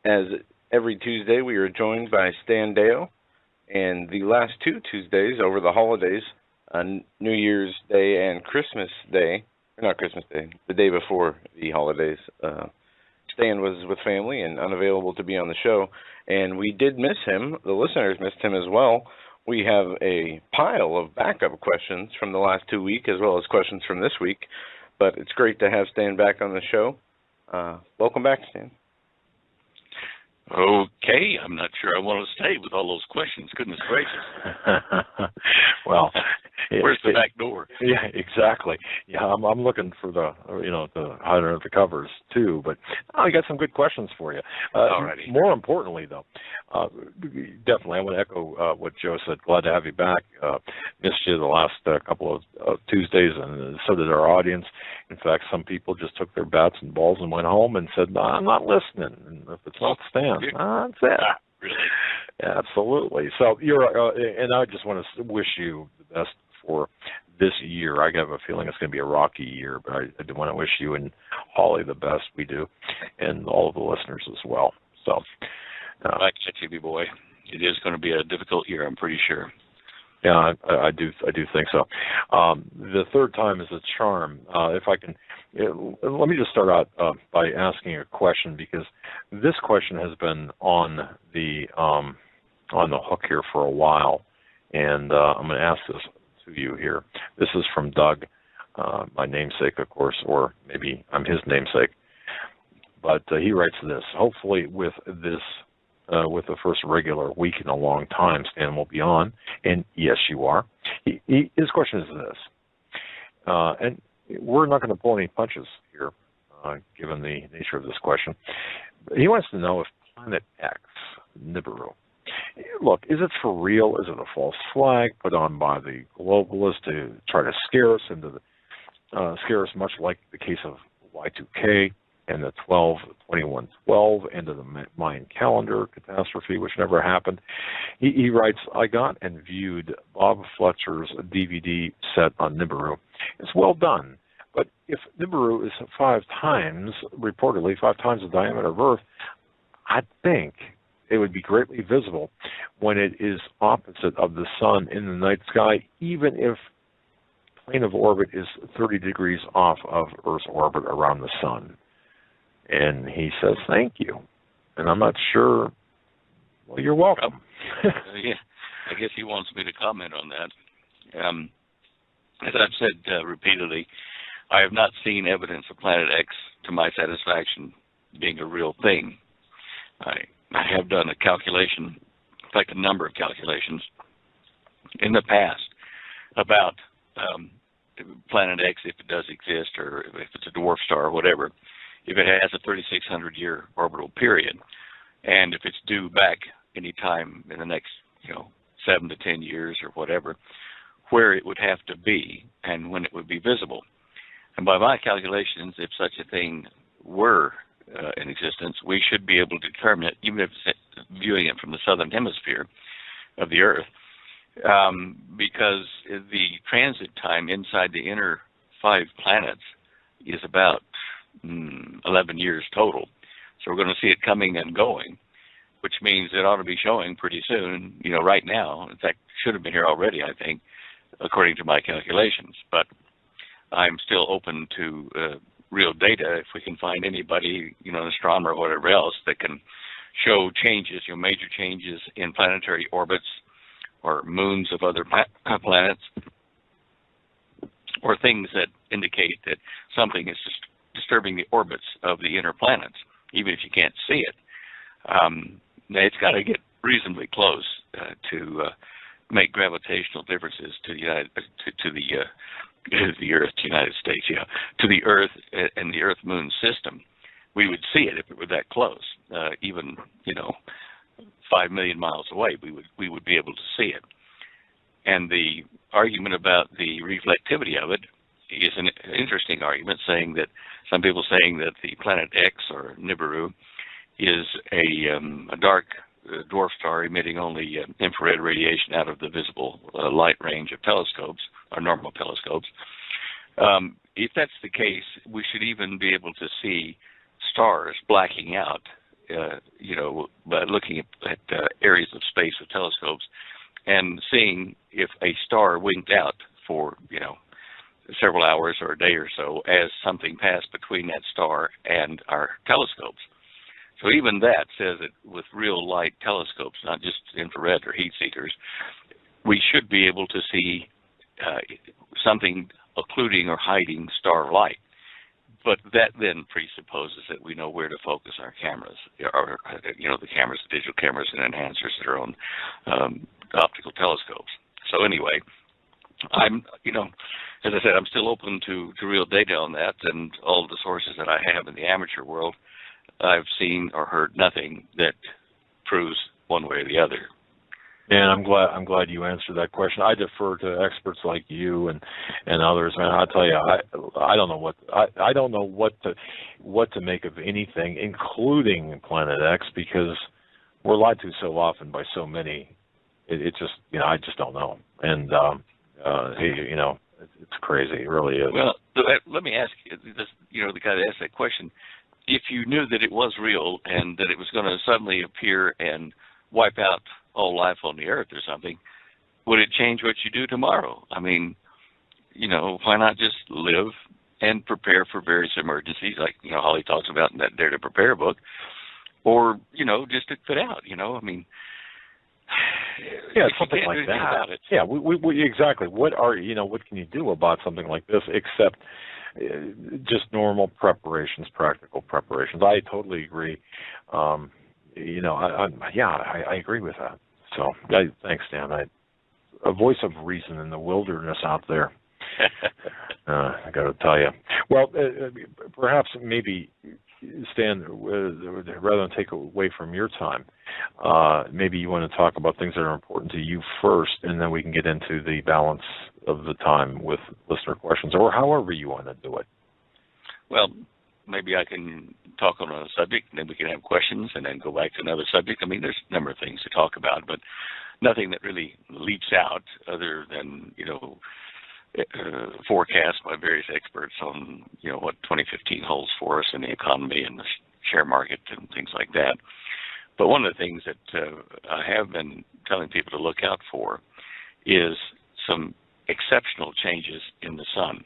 As every Tuesday, we are joined by Stan Deyo, and the last two Tuesdays over the holidays, New Year's Day and Christmas Day, or not Christmas Day, the day before the holidays, Stan was with family and unavailable to be on the show, and we did miss him. The listeners missed him as well. We have a pile of backup questions from the last 2 weeks as well as questions from this week, but it's great to have Stan back on the show. Welcome back, Stan. Okay, I'm not sure I want to stay with all those questions. Goodness gracious. Well, where's the back door? Yeah, exactly. Yeah, I'm looking for the under the covers too. But I got some good questions for you. Alrighty. More importantly, though, definitely I want to echo what Joe said. Glad to have you back. Missed you the last couple of Tuesdays, and so did our audience. In fact, some people just took their bats and balls and went home and said, "No, I'm not listening." And if it's not Stan, that's it. Really? Absolutely. So and I just want to wish you the best for this year. I have a feeling it's going to be a rocky year, but I do want to wish you and Holly the best. We do, and all of the listeners as well. So, I get you, boy. It is going to be a difficult year, I'm pretty sure. Yeah, I do think so. The third time is a charm. If I can, let me just start out by asking a question, because this question has been on the hook here for a while, and I'm going to ask this to you here. This is from Doug, my namesake, of course, or maybe I'm his namesake. But he writes this: hopefully with this. With the first regular week in a long time, Stan will be on, and yes, you are. His question is this, and we're not going to pull any punches here, given the nature of this question. He wants to know if Planet X, Nibiru, look, is it for real? Is it a false flag put on by the globalists to try to scare us much like the case of Y2K? And the 2112 end of the Mayan calendar catastrophe, which never happened. He writes, I got and viewed Bob Fletcher's DVD set on Nibiru. It's well done, but if Nibiru is reportedly five times the diameter of Earth, I think it would be greatly visible when it is opposite of the sun in the night sky, even if plane of orbit is 30 degrees off of Earth's orbit around the sun. And he says, thank you. And I'm not sure. Well, you're welcome. Yeah, I guess he wants me to comment on that. As I've said repeatedly, I have not seen evidence of Planet X to my satisfaction being a real thing. I have done a calculation, in fact, a number of calculations in the past about Planet X, if it does exist, or if it's a dwarf star or whatever, if it has a 3,600-year orbital period, and if it's due back any time in the next, 7 to 10 years or whatever, where it would have to be and when it would be visible. And by my calculations, if such a thing were in existence, we should be able to determine it, even if it's viewing it from the southern hemisphere of the Earth, because the transit time inside the inner 5 planets is about 11 years total. So we're going to see it coming and going, which means it ought to be showing pretty soon, right now. In fact, should have been here already, I think, according to my calculations. But I'm still open to real data if we can find anybody, an astronomer or whatever else that can show changes, major changes in planetary orbits or moons of other planets, or things that indicate that something is just disturbing the orbits of the inner planets, even if you can't see it. It's got to get reasonably close to make gravitational differences to the Earth, to the United States, to the Earth and the Earth-Moon system. We would see it if it were that close. Even 5 million miles away, we would be able to see it. And the argument about the reflectivity of it is an interesting argument, saying that some people saying that the Planet X, or Nibiru, is a dark dwarf star emitting only infrared radiation out of the visible light range of telescopes, or normal telescopes. If that's the case, we should even be able to see stars blacking out by looking at areas of space with telescopes and seeing if a star winked out for, several hours or a day or so as something passed between that star and our telescopes. So even that says that with real light telescopes, not just infrared or heat seekers, we should be able to see something occluding or hiding star light. But that then presupposes that we know where to focus our cameras, or the cameras, the digital cameras and enhancers that are on optical telescopes. So anyway, I'm, as I said, I'm still open to real data on that, and all of the sources that I have in the amateur world, I've seen or heard nothing that proves one way or the other. And I'm glad you answered that question. I defer to experts like you and others. Man, I'll tell you, I don't know what to make of anything, including Planet X, because we're lied to so often by so many. It just, I just don't know. And it's crazy. It really is. Well, let me ask you, the guy that asked that question, if you knew that it was real and that it was going to suddenly appear and wipe out all life on the Earth or something, would it change what you do tomorrow? I mean, why not just live and prepare for various emergencies, like, Holly talks about in that Dare to Prepare book, or, just to fit out, I mean, yeah, something like that. Yeah, we exactly. What can you do about something like this except just normal preparations, practical preparations? I totally agree. I agree with that. So, thanks, Dan. A voice of reason in the wilderness out there. I got to tell you. Well, perhaps maybe, Stan, rather than take away from your time, maybe you want to talk about things that are important to you first, and then we can get into the balance of the time with listener questions, or however you want to do it. Well, maybe I can talk on a subject, and then we can have questions, and then go back to another subject. I mean, there's a number of things to talk about, but nothing that really leaps out other than, forecast by various experts on, what 2015 holds for us in the economy and the share market and things like that. But one of the things that I have been telling people to look out for is some exceptional changes in the sun.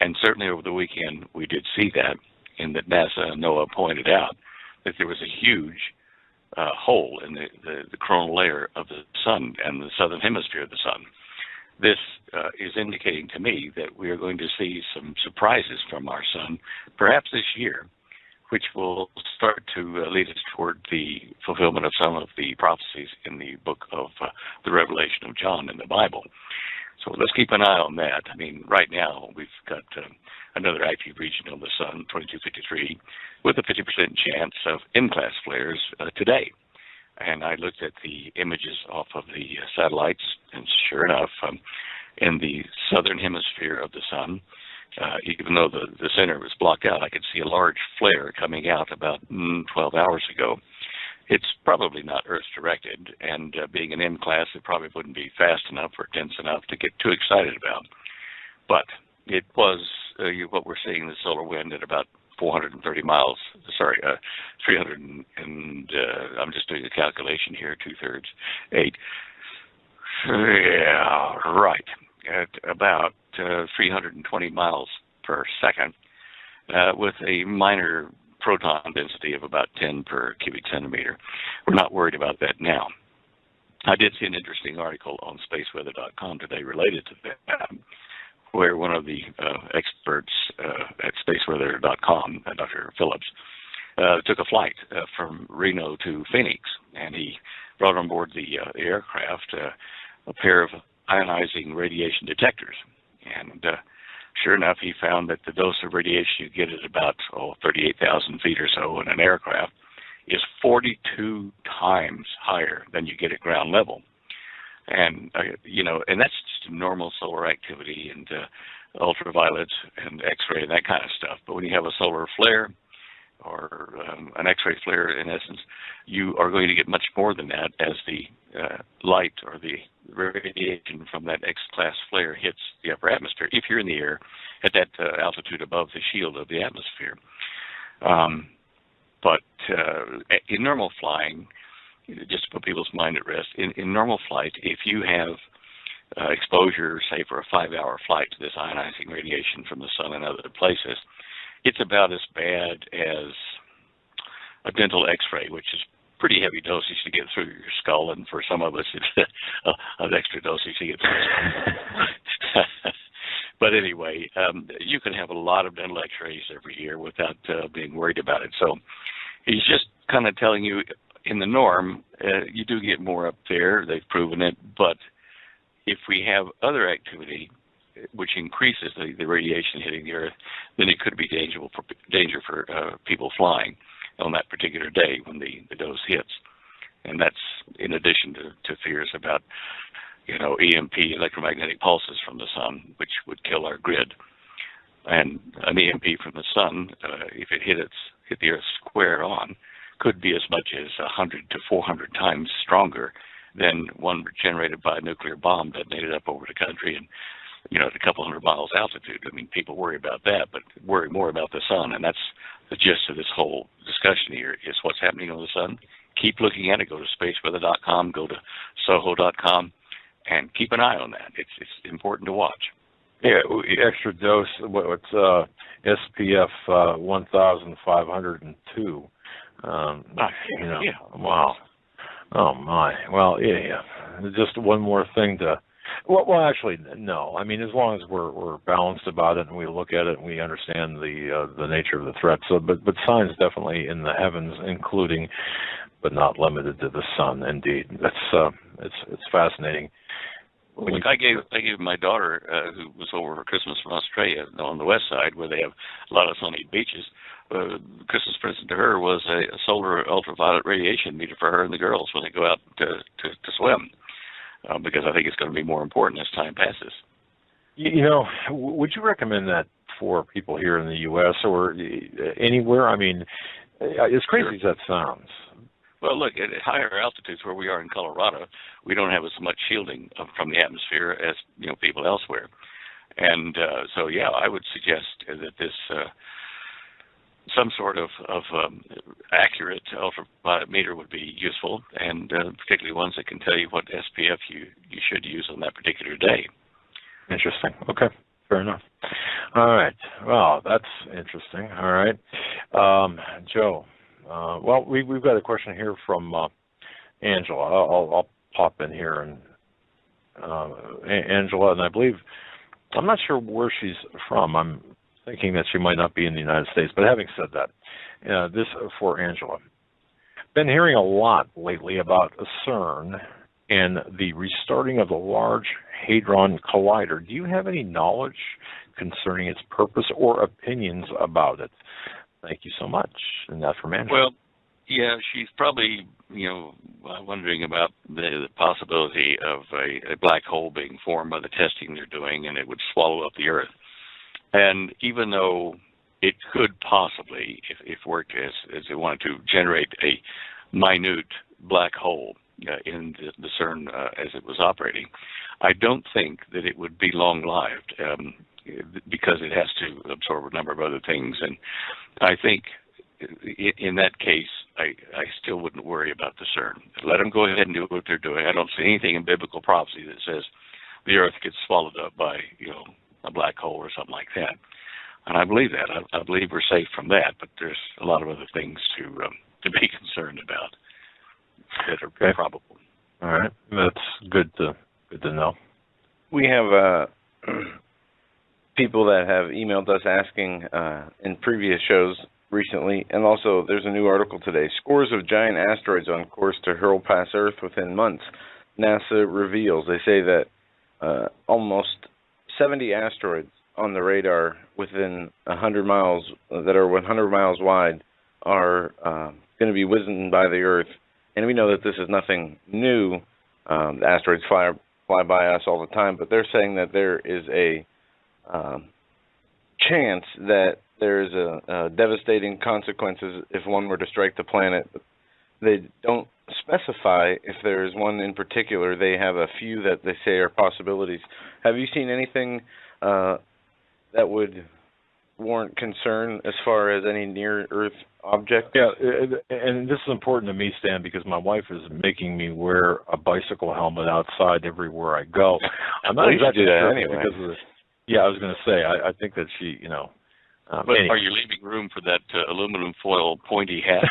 And certainly over the weekend, we did see that, in that NASA and NOAA pointed out that there was a huge hole in the coronal layer of the sun and the southern hemisphere of the sun. This is indicating to me that we are going to see some surprises from our sun, perhaps this year, which will start to lead us toward the fulfillment of some of the prophecies in the book of the Revelation of John in the Bible. So let's keep an eye on that. I mean, right now we've got another active region on the sun, 2253, with a 50% chance of M-class flares today. And I looked at the images off of the satellites, and sure enough, in the southern hemisphere of the sun, even though the center was blocked out, I could see a large flare coming out about 12 hours ago. It's probably not Earth-directed, and being an M-class, it probably wouldn't be fast enough or dense enough to get too excited about. But it was what we're seeing in the solar wind at about 430 miles, 300 and I'm just doing a calculation here, 2/3, 8. Yeah, right, at about 320 miles per second with a minor proton density of about 10 per cubic centimeter. We're not worried about that now. I did see an interesting article on spaceweather.com today related to that, where one of the experts at spaceweather.com, Dr. Phillips, took a flight from Reno to Phoenix, and he brought on board the aircraft a pair of ionizing radiation detectors. And sure enough, he found that the dose of radiation you get at about 38,000 feet or so in an aircraft is 42 times higher than you get at ground level. And, and that's just normal solar activity and ultraviolet and X-ray and that kind of stuff. But when you have a solar flare or an X-ray flare, in essence, you are going to get much more than that as the light or the radiation from that X-class flare hits the upper atmosphere, if you're in the air at that altitude above the shield of the atmosphere. But in normal flying, just to put people's mind at rest, in normal flight, if you have exposure, say, for a 5-hour flight to this ionizing radiation from the sun and other places, it's about as bad as a dental X-ray, which is pretty heavy dosage to get through your skull, and for some of us, it's an extra dosage to get through the skull. But anyway, you can have a lot of dental X-rays every year without being worried about it. So he's just kind of telling you, in the norm, you do get more up there. They've proven it. But if we have other activity which increases the radiation hitting the Earth, then it could be danger for people flying on that particular day when the dose hits. And that's in addition to fears about, EMP, electromagnetic pulses from the sun, which would kill our grid. And an EMP from the sun, if it hit the Earth square on, could be as much as 100 to 400 times stronger than one generated by a nuclear bomb detonated up over the country and, at a couple hundred miles altitude. I mean, people worry about that, but worry more about the sun, and that's the gist of this whole discussion here, is what's happening on the sun. Keep looking at it. Go to spaceweather.com, go to soho.com, and keep an eye on that. It's important to watch. Yeah, extra dose, what's SPF 1502. Yeah. Wow. Oh, my. Well, yeah. Just one more thing to... Well, actually, no. I mean, as long as we're balanced about it and we look at it and we understand the nature of the threat. So, but signs definitely in the heavens, including, but not limited to the sun. Indeed, that's it's fascinating. I gave my daughter, who was over for Christmas from Australia on the west side, where they have a lot of sunny beaches. Christmas present to her was a solar ultraviolet radiation meter for her and the girls when they go out to swim. Because I think it's going to be more important as time passes. Would you recommend that for people here in the U.S. or anywhere? I mean, as crazy as that sounds. Well, look, at higher altitudes where we are in Colorado, we don't have as much shielding from the atmosphere as people elsewhere. And so, yeah, I would suggest that this some sort of accurate ultraviolet meter would be useful, and particularly ones that can tell you what SPF you should use on that particular day. Interesting. Okay, fair enough. All right. Well, that's interesting. All right. Joe, well, we've got a question here from Angela. I'll pop in here. And Angela, and I believe, I'm not sure where she's from. I'm thinking that she might not be in the United States. But having said that, this for Angela. Been hearing a lot lately about CERN and the restarting of the Large Hadron Collider. Do you have any knowledge concerning its purpose or opinions about it? Thank you so much. And that's from Angela. Well, yeah, she's probably, wondering about the possibility of a black hole being formed by the testing they're doing, and it would swallow up the Earth. And even though it could possibly, if worked as they wanted to, generate a minute black hole in the CERN as it was operating, I don't think that it would be long-lived because it has to absorb a number of other things. And I think in that case, I still wouldn't worry about the CERN. Let them go ahead and do what they're doing. I don't see anything in biblical prophecy that says the Earth gets swallowed up by, a black hole or something like that. And I believe that. I believe we're safe from that, but there's a lot of other things to be concerned about that are probable. All right. That's good to know. We have people that have emailed us asking in previous shows recently, and also there's a new article today. Scores of giant asteroids on course to hurl past Earth within months. NASA reveals. They say that almost 70 asteroids on the radar within 100 miles that are 100 miles wide are going to be whizzing by the Earth. And we know that this is nothing new. The asteroids fly by us all the time, but they're saying that there is a chance that there is a devastating consequences if one were to strike the planet. They don't specify if there is one in particular. They have a few that they say are possibilities. Have you seen anything that would warrant concern as far as any near-Earth object? Yeah, and this is important to me, Stan, because my wife is making me wear a bicycle helmet outside everywhere I go. I'm not exactly sure anyway. because of this. Yeah, I was going to say, I think that she, But anyway. are you leaving room for that aluminum foil pointy hat?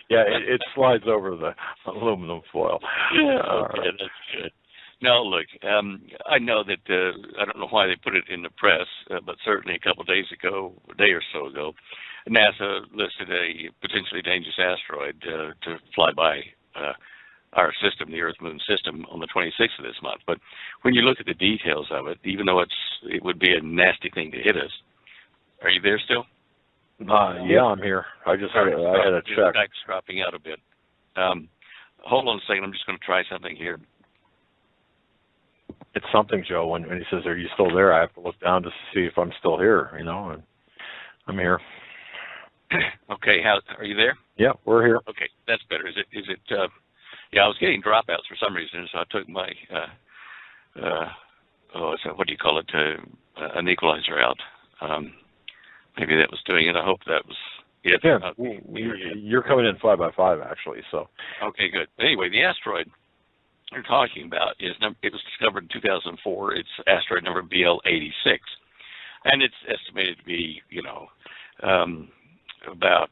It slides over the aluminum foil. Okay, that's good. Now, look, I know that, I don't know why they put it in the press, but certainly a couple of days ago, a day or so ago, NASA listed a potentially dangerous asteroid to fly by our system, the Earth-Moon system, on the 26th of this month. But when you look at the details of it, even though it would be a nasty thing to hit us, are you there still? Yeah, I'm here. I had a check. Back's dropping out a bit. Hold on a second. I'm just going to try something here. It's something, Joe. When he says, "Are you still there?" I have to look down to see if I'm still here. And I'm here. Okay. Are you there? Yeah, we're here. Okay, that's better. Is it? Yeah, I was getting dropouts for some reason, so I took my what do you call it? An equalizer out. Maybe that was doing it. I hope that was it. Yeah, you're coming in 5x5 actually. So. Okay, good. Anyway, the asteroid we're talking about it was discovered in 2004. It's asteroid number BL86, and it's estimated to be about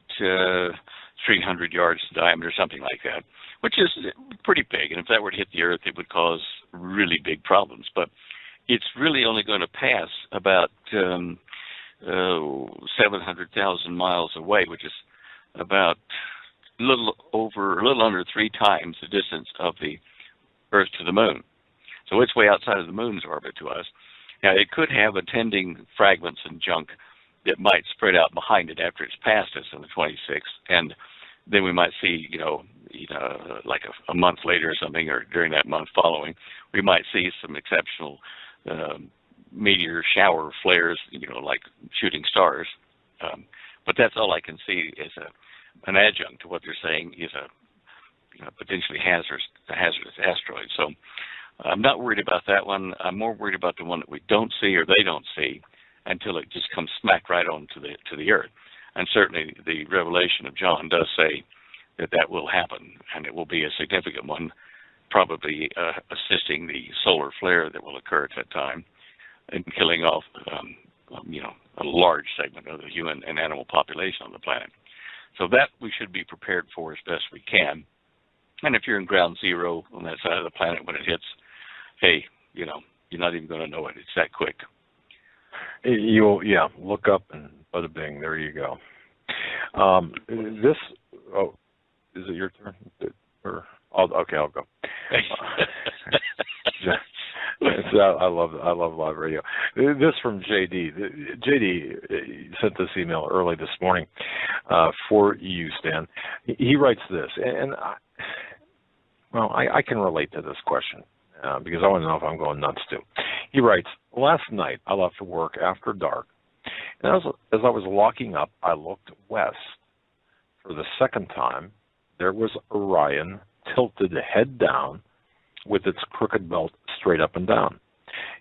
300 yards in diameter, something like that, which is pretty big. And if that were to hit the Earth, it would cause really big problems. But it's really only going to pass about 700,000 miles away, which is about a little under 3 times the distance of the Earth to the Moon. So it's way outside of the Moon's orbit to us. Now, it could have attending fragments and junk that might spread out behind it after it's passed us on the 26th, and then we might see, like a month later or something, or during that month following, we might see some exceptional meteor shower flares, like shooting stars. But that's all I can see as an adjunct to what they're saying is a potentially hazardous asteroid. So I'm not worried about that one. I'm more worried about the one that we don't see or they don't see until it just comes smack right on to the Earth. And certainly the revelation of John does say that will happen, and it will be a significant one, probably assisting the solar flare that will occur at that time and killing off, a large segment of the human and animal population on the planet. So that we should be prepared for as best we can. And if you're in ground zero on that side of the planet when it hits, hey, you're not even going to know it. It's that quick. Look up and bada bing, there you go. Is it your turn? I'll go. I love live radio. This from JD. JD sent this email early this morning for you, Stan. He writes this, and I can relate to this question because I want to know if I'm going nuts too. He writes, last night I left work after dark, and as I was locking up, I looked west. For the second time, there was Orion tilted head down with its crooked belt straight up and down.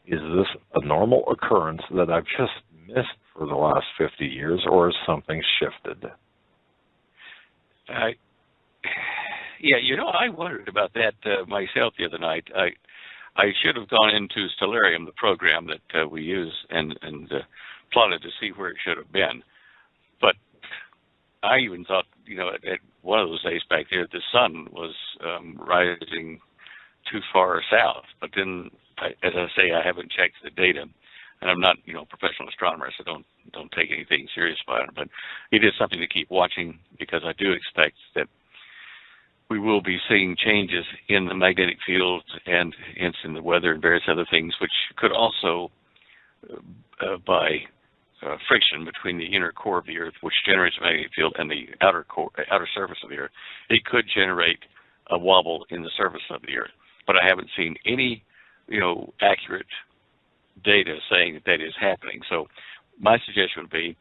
Is this a normal occurrence that I've just missed for the last 50 years, or has something shifted? I wondered about that myself the other night. I should have gone into Stellarium, the program that we use, and plotted to see where it should have been. But I even thought, at one of those days back there, the sun was rising too far south. But then, as I say, I haven't checked the data, and I'm not, a professional astronomer, so don't take anything serious about it. But it is something to keep watching, because I do expect that we will be seeing changes in the magnetic field and hence in the weather and various other things, which could also, by friction between the inner core of the Earth, which generates a magnetic field, and the outer surface of the Earth, it could generate a wobble in the surface of the Earth. But I haven't seen any, accurate data saying that is happening. So my suggestion would be,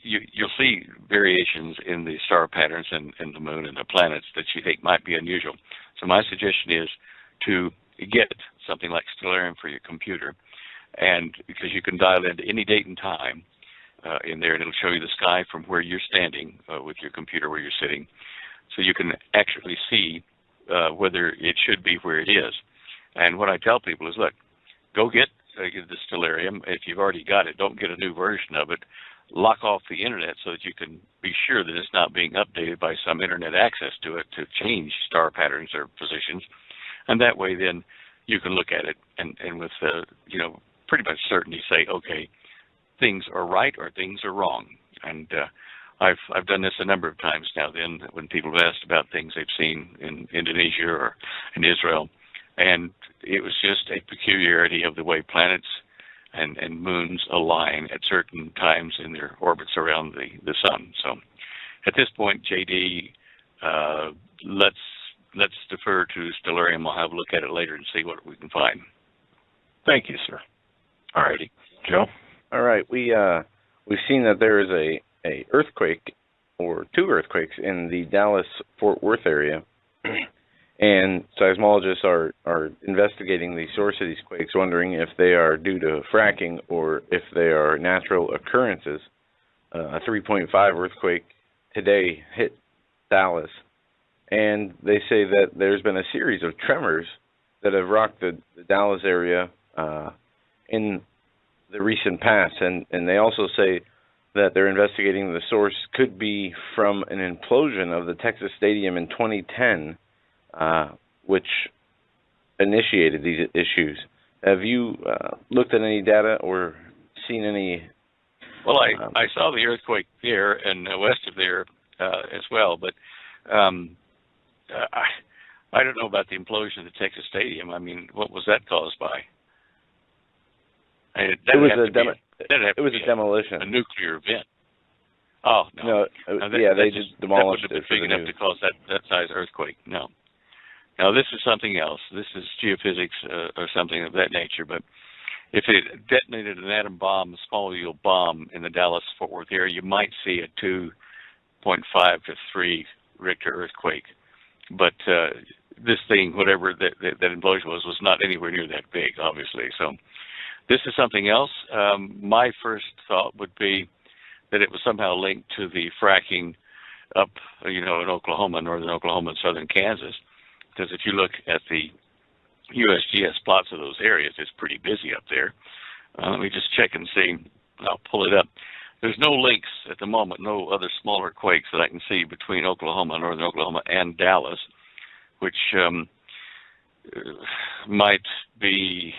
you'll see variations in the star patterns and the moon and the planets that you think might be unusual. So my suggestion is to get something like Stellarium for your computer, and because you can dial into any date and time, in there, and it'll show you the sky from where you're standing with your computer where you're sitting, so you can actually see whether it should be where it is. And what I tell people is, look, go get the stellarium. If you've already got it, don't get a new version of it. Lock off the internet so that you can be sure that it's not being updated by some internet access to it to change star patterns or positions. And that way then you can look at it and with, pretty much certainty say, okay, things are right or things are wrong. And I've done this a number of times now then when people have asked about things they've seen in Indonesia or in Israel. And it was just a peculiarity of the way planets and moons align at certain times in their orbits around the sun. So at this point, JD, let's defer to stellarium. I'll have a look at it later and see what we can find. Thank you, sir. All righty. Joe? All right. We've seen that there is a earthquake or two earthquakes in the Dallas-Fort Worth area. And seismologists are investigating the source of these quakes, wondering if they are due to fracking or if they are natural occurrences. A 3.5 earthquake today hit Dallas, and they say that there's been a series of tremors that have rocked the Dallas area in the recent past. And they also say that they're investigating the source could be from an implosion of the Texas Stadium in 2010, which initiated these issues. Have you looked at any data or seen any? Well, I saw the earthquake there and west of there as well, but I don't know about the implosion of the Texas Stadium. I mean, what was that caused by? It was a demolition. A nuclear event. Oh, no. They just demolished it. That would have been big enough to cause that size earthquake. No. Now, this is something else. This is geophysics or something of that nature. But if it detonated an atom bomb, a small yield bomb in the Dallas-Fort Worth area, you might see a 2.5 to 3 Richter earthquake. But this thing, whatever that implosion was not anywhere near that big, obviously. So this is something else. My first thought would be that it was somehow linked to the fracking up, in Oklahoma, northern Oklahoma and southern Kansas. Because if you look at the USGS plots of those areas, it's pretty busy up there. Let me just check and see. I'll pull it up. There's no links at the moment, no other smaller quakes that I can see between Oklahoma, northern Oklahoma, and Dallas, which might be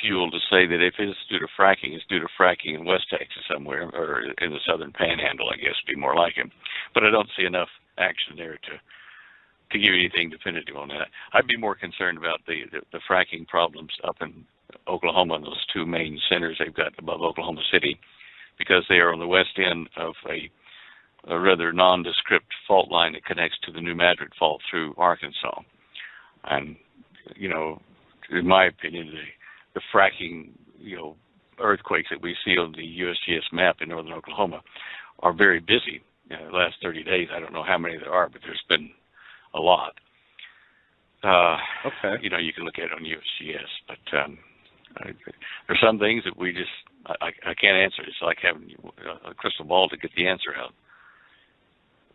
fuel to say that if it's due to fracking, it's due to fracking in West Texas somewhere, or in the southern panhandle, I guess, would be more like it. But I don't see enough action there to give you anything definitive on that. I'd be more concerned about the fracking problems up in Oklahoma and those two main centers they've got above Oklahoma City, because they are on the west end of a rather nondescript fault line that connects to the New Madrid Fault through Arkansas. And, in my opinion, the fracking, earthquakes that we see on the USGS map in northern Oklahoma are very busy. The last 30 days, I don't know how many there are, but there's been a lot. Okay. You can look at it on USGS, but there's some things that we just, I can't answer. It's like having a crystal ball to get the answer out.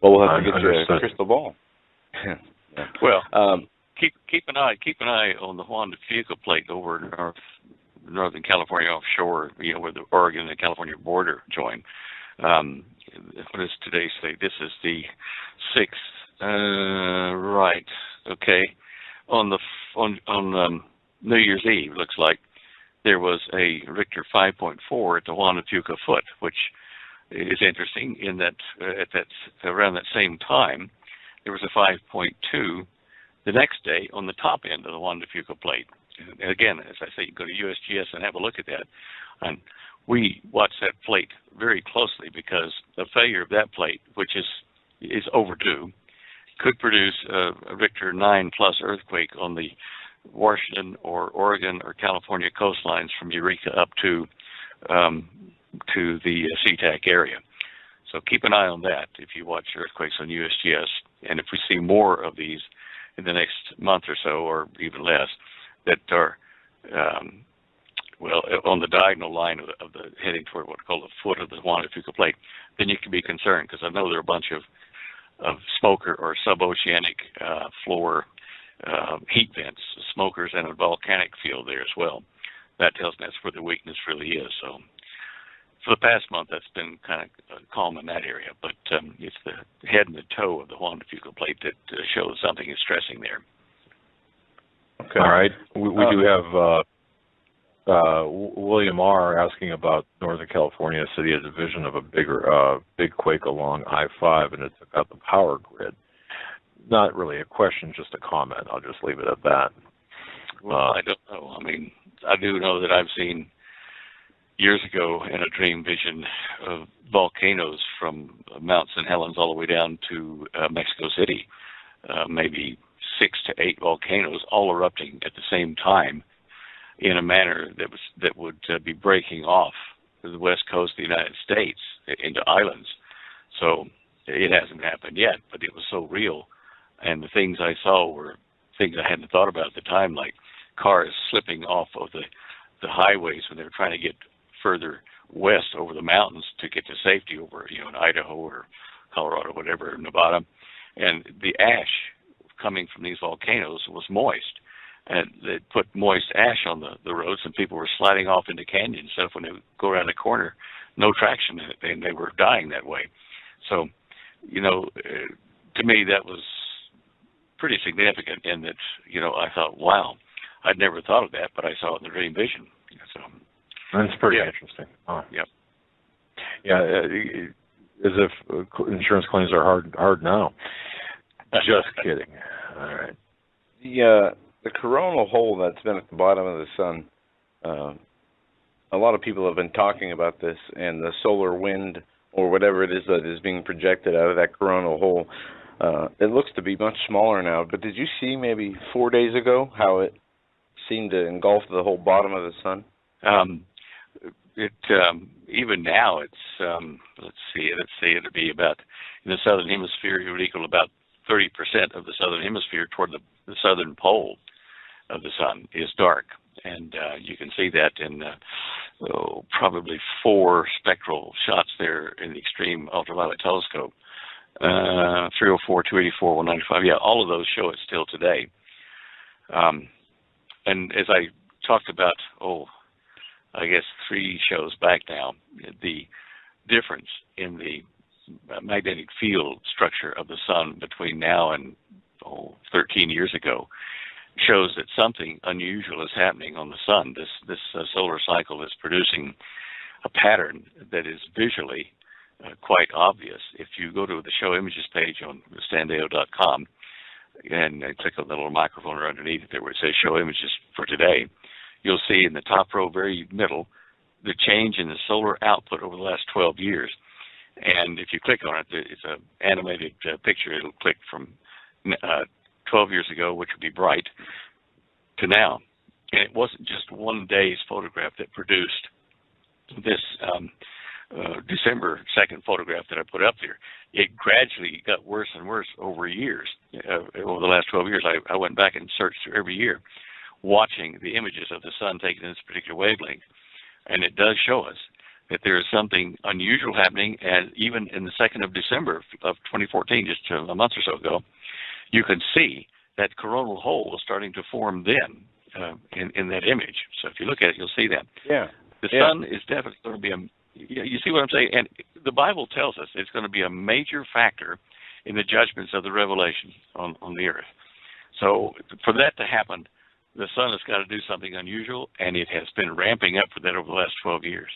Well, we'll have to get you a crystal ball. Yeah. Well, keep an eye on the Juan de Fuca plate over northern California offshore, where the Oregon and California border join. What does today say? This is the 6th. Right. Okay. On New Year's Eve, looks like there was a Richter 5.4 at the Juan de Fuca foot, which is interesting in that around that same time there was a 5.2 the next day on the top end of the Juan de Fuca plate. And again, as I say, you go to USGS and have a look at that. And we watch that plate very closely because the failure of that plate, which is overdue, could produce a Richter 9+ earthquake on the Washington or Oregon or California coastlines from Eureka up to the SeaTac area. So keep an eye on that if you watch earthquakes on USGS. And if we see more of these in the next month or so, or even less, that are well, on the diagonal line of the heading toward what we call the foot of the Juan de Fuca plate, then you can be concerned, because I know there are a bunch of smoker or suboceanic floor heat vents, smokers, and a volcanic field there as well. That tells me that's where the weakness really is. So for the past month, that's been kind of calm in that area, but it's the head and the toe of the Juan de Fuca plate that shows something is stressing there. Okay. All right. We do have William R. asking about Northern California City as a vision of a big quake along I-5, and it took out the power grid. Not really a question, just a comment. I'll just leave it at that. Well, I don't know. I mean, I do know that I've seen years ago in a dream vision of volcanoes from Mount St. Helens all the way down to Mexico City, maybe 6 to 8 volcanoes all erupting at the same time in a manner that would be breaking off the west coast of the United States into islands. So it hasn't happened yet, but it was so real. And the things I saw were things I hadn't thought about at the time, like cars slipping off of the highways when they were trying to get further west over the mountains to get to safety over, in Idaho or Colorado, whatever, Nevada. And the ash coming from these volcanoes was moist. And they put moist ash on the roads, and people were sliding off into canyons and stuff when they would go around the corner, no traction in it, and they were dying that way. So, to me, that was pretty significant in that, I thought, wow, I'd never thought of that, but I saw it in the dream vision. So that's pretty interesting. Oh. Yep. Yeah, as if insurance claims are hard now. Just kidding. All right. The coronal hole that's been at the bottom of the sun, a lot of people have been talking about this, and the solar wind or whatever it is that is being projected out of that coronal hole, it looks to be much smaller now. But did you see maybe 4 days ago how it seemed to engulf the whole bottom of the sun? Even now, it's let's see, it'd be about, in the southern hemisphere, it would equal about 30% of the southern hemisphere toward the southern pole of the sun is dark, and you can see that in probably 4 spectral shots there in the extreme ultraviolet telescope. 304, 284, 195, yeah, all of those show it still today. And as I talked about, I guess 3 shows back now, the difference in the magnetic field structure of the sun between now and 13 years ago shows that something unusual is happening on the sun. This solar cycle is producing a pattern that is visually quite obvious. If you go to the show images page on standeyo.com and click on the little microphone or underneath it there where it says show images for today, you'll see in the top row, very middle, the change in the solar output over the last 12 years. And if you click on it, it's an animated picture. It'll click from 12 years ago, which would be bright, to now. And it wasn't just one day's photograph that produced this December 2nd photograph that I put up there. It gradually got worse and worse over years. Over the last 12 years, I went back and searched through every year, watching the images of the sun taken in this particular wavelength. And it does show us that there is something unusual happening, and even in the 2nd of December of 2014, just a month or so ago, you can see that coronal hole was starting to form then in that image. So if you look at it, you'll see that. Yeah. The sun is definitely going to be you see what I'm saying? And the Bible tells us it's going to be a major factor in the judgments of the revelation on the earth. So for that to happen, the sun has got to do something unusual, and it has been ramping up for that over the last 12 years.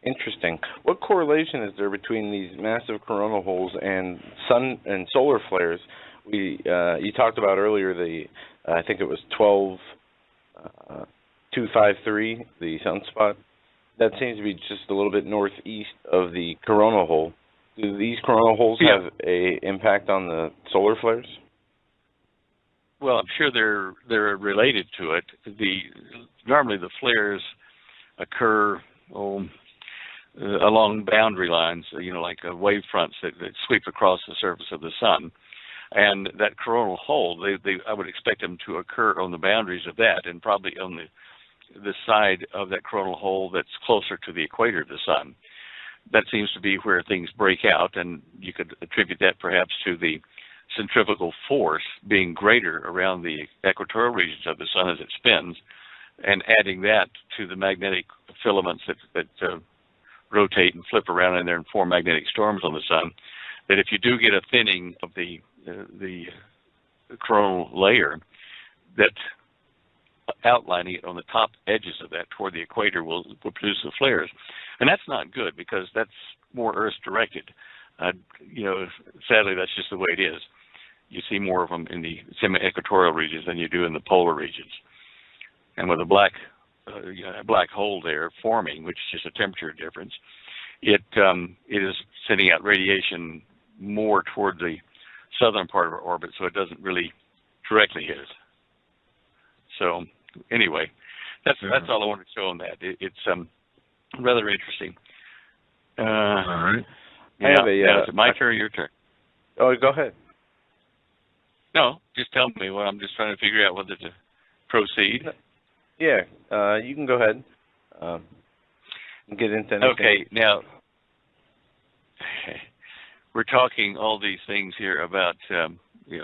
Interesting. What correlation is there between these massive coronal holes and sun and solar flares? You talked about earlier I think it was 12253, the sunspot. That seems to be just a little bit northeast of the coronal hole. Do these coronal holes have a impact on the solar flares? Well, I'm sure they're related to it. Normally the flares occur along boundary lines, like wave fronts that sweep across the surface of the sun. And that coronal hole, I would expect them to occur on the boundaries of that, and probably on the the side of that coronal hole that's closer to the equator of the sun. That seems to be where things break out, and you could attribute that perhaps to the centrifugal force being greater around the equatorial regions of the sun as it spins, and adding that to the magnetic filaments that rotate and flip around in there and form magnetic storms on the sun, that if you do get a thinning of the coronal layer, that outlining it on the top edges of that toward the equator will produce the flares. And that's not good, because that's more Earth directed. Sadly, that's just the way it is. You see more of them in the semi-equatorial regions than you do in the polar regions. And with a black hole there forming, which is just a temperature difference, it is sending out radiation more toward the southern part of our orbit, so it doesn't really directly hit us. So anyway, that's all I wanted to show on that. It's rather interesting. All right. Is it my turn or your turn? Oh, go ahead. No, just tell me. Well, I'm just trying to figure out whether to proceed. Yeah, you can go ahead. Get into anything. Okay, now we're talking all these things here about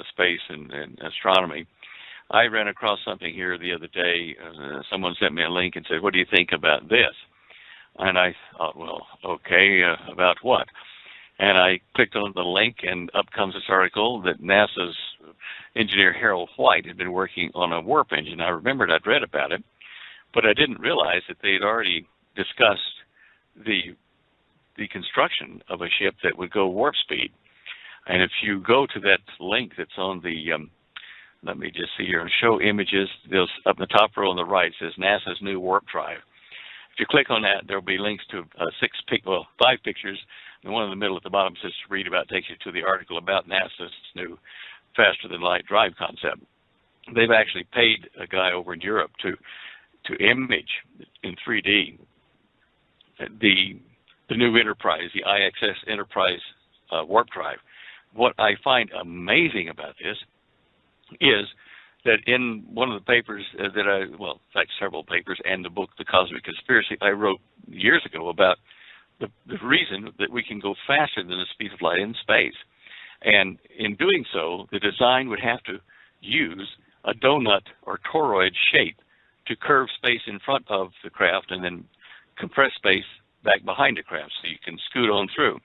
space and astronomy. I ran across something here the other day. Someone sent me a link and said, "What do you think about this?" And I thought, well, okay, about what? And I clicked on the link, and up comes this article that NASA's engineer Harold White had been working on a warp engine. I remembered I'd read about it, but I didn't realize that they had already discussed the construction of a ship that would go warp speed. And if you go to that link that's on the, let me just see here, show images, up in the top row on the right says NASA's new warp drive. If you click on that, there'll be links to 5 pictures, and one in the middle at the bottom says to read about, takes you to the article about NASA's new faster-than-light drive concept. They've actually paid a guy over in Europe to image in 3D the new Enterprise, the IXS Enterprise warp drive. What I find amazing about this is that in one of the papers in fact, several papers, and the book, The Cosmic Conspiracy, I wrote years ago about the reason that we can go faster than the speed of light in space. And in doing so, the design would have to use a donut or toroid shape to curve space in front of the craft and then compress space back behind the craft so you can scoot on through.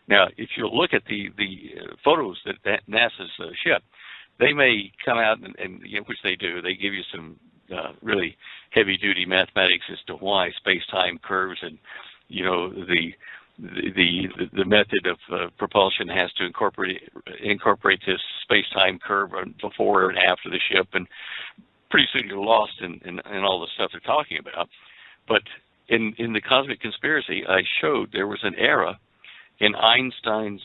Now, if you look at the photos that NASA's ship, they may come out and which they do. They give you some really heavy-duty mathematics as to why space-time curves, and the method of propulsion has to incorporate this space-time curve before and after the ship, and pretty soon you're lost in all the stuff they're talking about. But in the Cosmic Conspiracy, I showed there was an error in Einstein's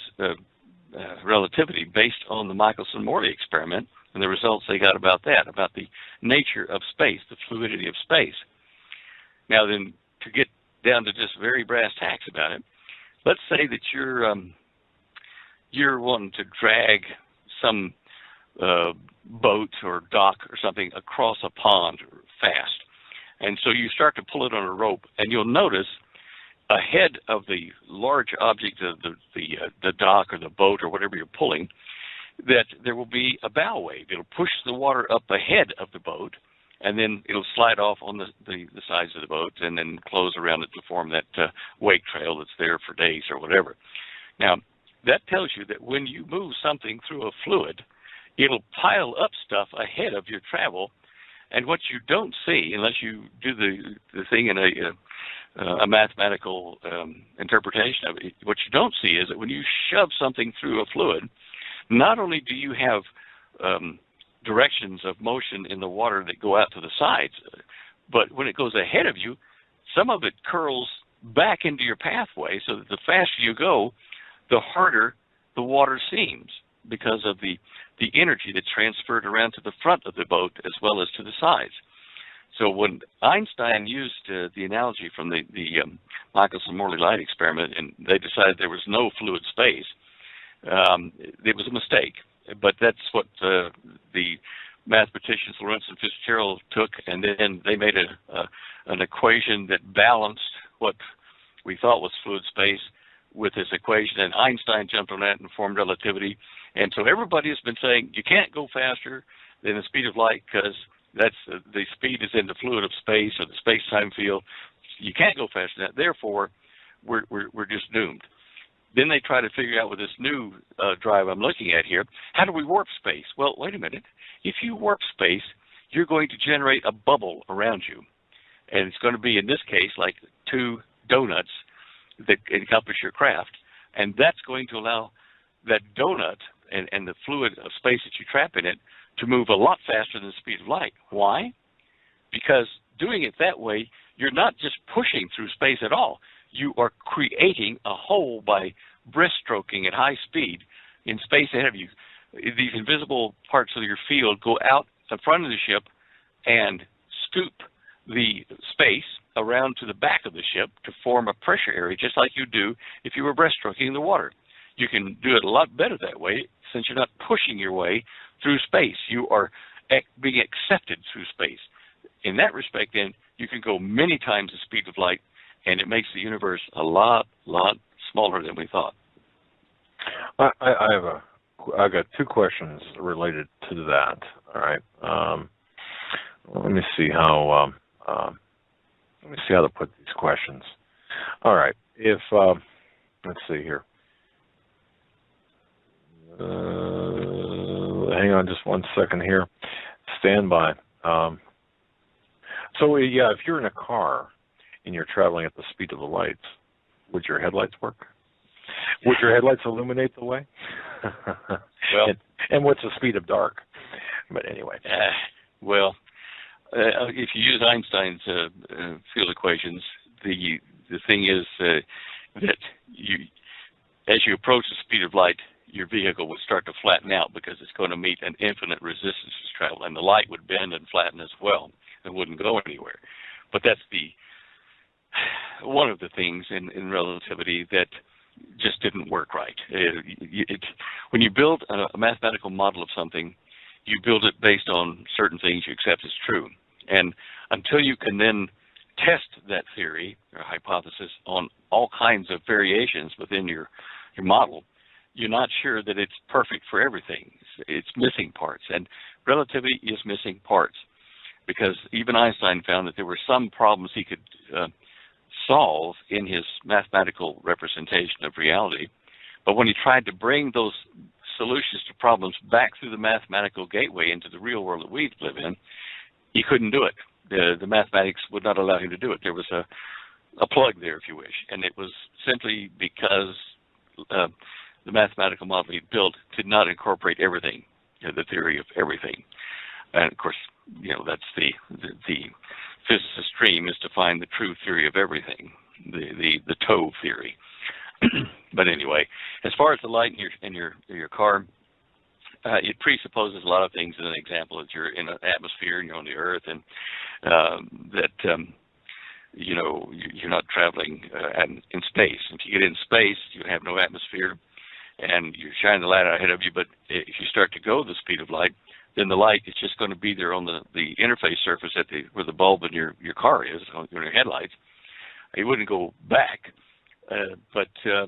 relativity based on the Michelson-Morley experiment and the results they got about that, about the nature of space, the fluidity of space. Now then, to get down to just very brass tacks about it, let's say that you're wanting to drag some boat or dock or something across a pond fast. And so you start to pull it on a rope, and you'll notice ahead of the large object of the dock or the boat or whatever you're pulling, that there will be a bow wave. It'll push the water up ahead of the boat, and then it'll slide off on the sides of the boat and then close around it to form that wake trail that's there for days or whatever. Now, that tells you that when you move something through a fluid, it'll pile up stuff ahead of your travel. And what you don't see, unless you do the thing in a mathematical interpretation of it, what you don't see is that when you shove something through a fluid, not only do you have directions of motion in the water that go out to the sides, but when it goes ahead of you, some of it curls back into your pathway, so that the faster you go, the harder the water seems, because of the energy that's transferred around to the front of the boat as well as to the sides. So when Einstein used the analogy from the Michelson-Morley light experiment, and they decided there was no fluid space, it was a mistake. But that's what the mathematicians Lorentz and Fitzgerald took, and then they made an equation that balanced what we thought was fluid space with this equation, and Einstein jumped on that and formed relativity. And so everybody has been saying you can't go faster than the speed of light because that's the speed is in the fluid of space or the space-time field. You can't go faster than that. Therefore, we're just doomed. Then they try to figure out with this new drive I'm looking at here, how do we warp space? Well, wait a minute. If you warp space, you're going to generate a bubble around you. And it's going to be, in this case, like 2 donuts that encompass your craft. And that's going to allow that donut and the fluid of space that you trap in it to move a lot faster than the speed of light. Why? Because doing it that way, you're not just pushing through space at all. You are creating a hole by breaststroking at high speed in space ahead of you. These invisible parts of your field go out in front of the ship and scoop the space around to the back of the ship to form a pressure area, just like you do if you were breaststroking in the water. You can do it a lot better that way since you're not pushing your way through space. You are being accepted through space. In that respect, then, you can go many times the speed of light, and it makes the universe a lot smaller than we thought. I've got 2 questions related to that. All right. Let me see how to put these questions. All right. If let's see here. Hang on just one second here. Stand by. So yeah, if you're in a car and you're traveling at the speed of the lights, would your headlights work? Would your headlights illuminate the way? Well, and what's the speed of dark? But anyway. If you use Einstein's field equations, the thing is that as you approach the speed of light, your vehicle would start to flatten out because it's going to meet an infinite resistance to travel, and the light would bend and flatten as well. It wouldn't go anywhere. But that's one of the things in relativity that just didn't work right. When you build a mathematical model of something, you build it based on certain things you accept as true. And until you can then test that theory or hypothesis on all kinds of variations within your model, you're not sure that it's perfect for everything. It's missing parts. And relativity is missing parts because even Einstein found that there were some problems he could solve in his mathematical representation of reality. But when he tried to bring those solutions to problems back through the mathematical gateway into the real world that we live in, he couldn't do it. The mathematics would not allow him to do it. There was a plug there, if you wish, and it was simply because the mathematical model he built did not incorporate everything, the theory of everything. And of course, that's the physicist's dream, is to find the true theory of everything, the TOE theory. But anyway, as far as the light in your car, it presupposes a lot of things. As an example, that you're in an atmosphere and you're on the Earth, and you're not traveling in space. If you get in space, you have no atmosphere, and you shine the light ahead of you. But if you start to go the speed of light, then the light is just going to be there on the interface surface where the bulb in your car is, on your headlights. It wouldn't go back. But to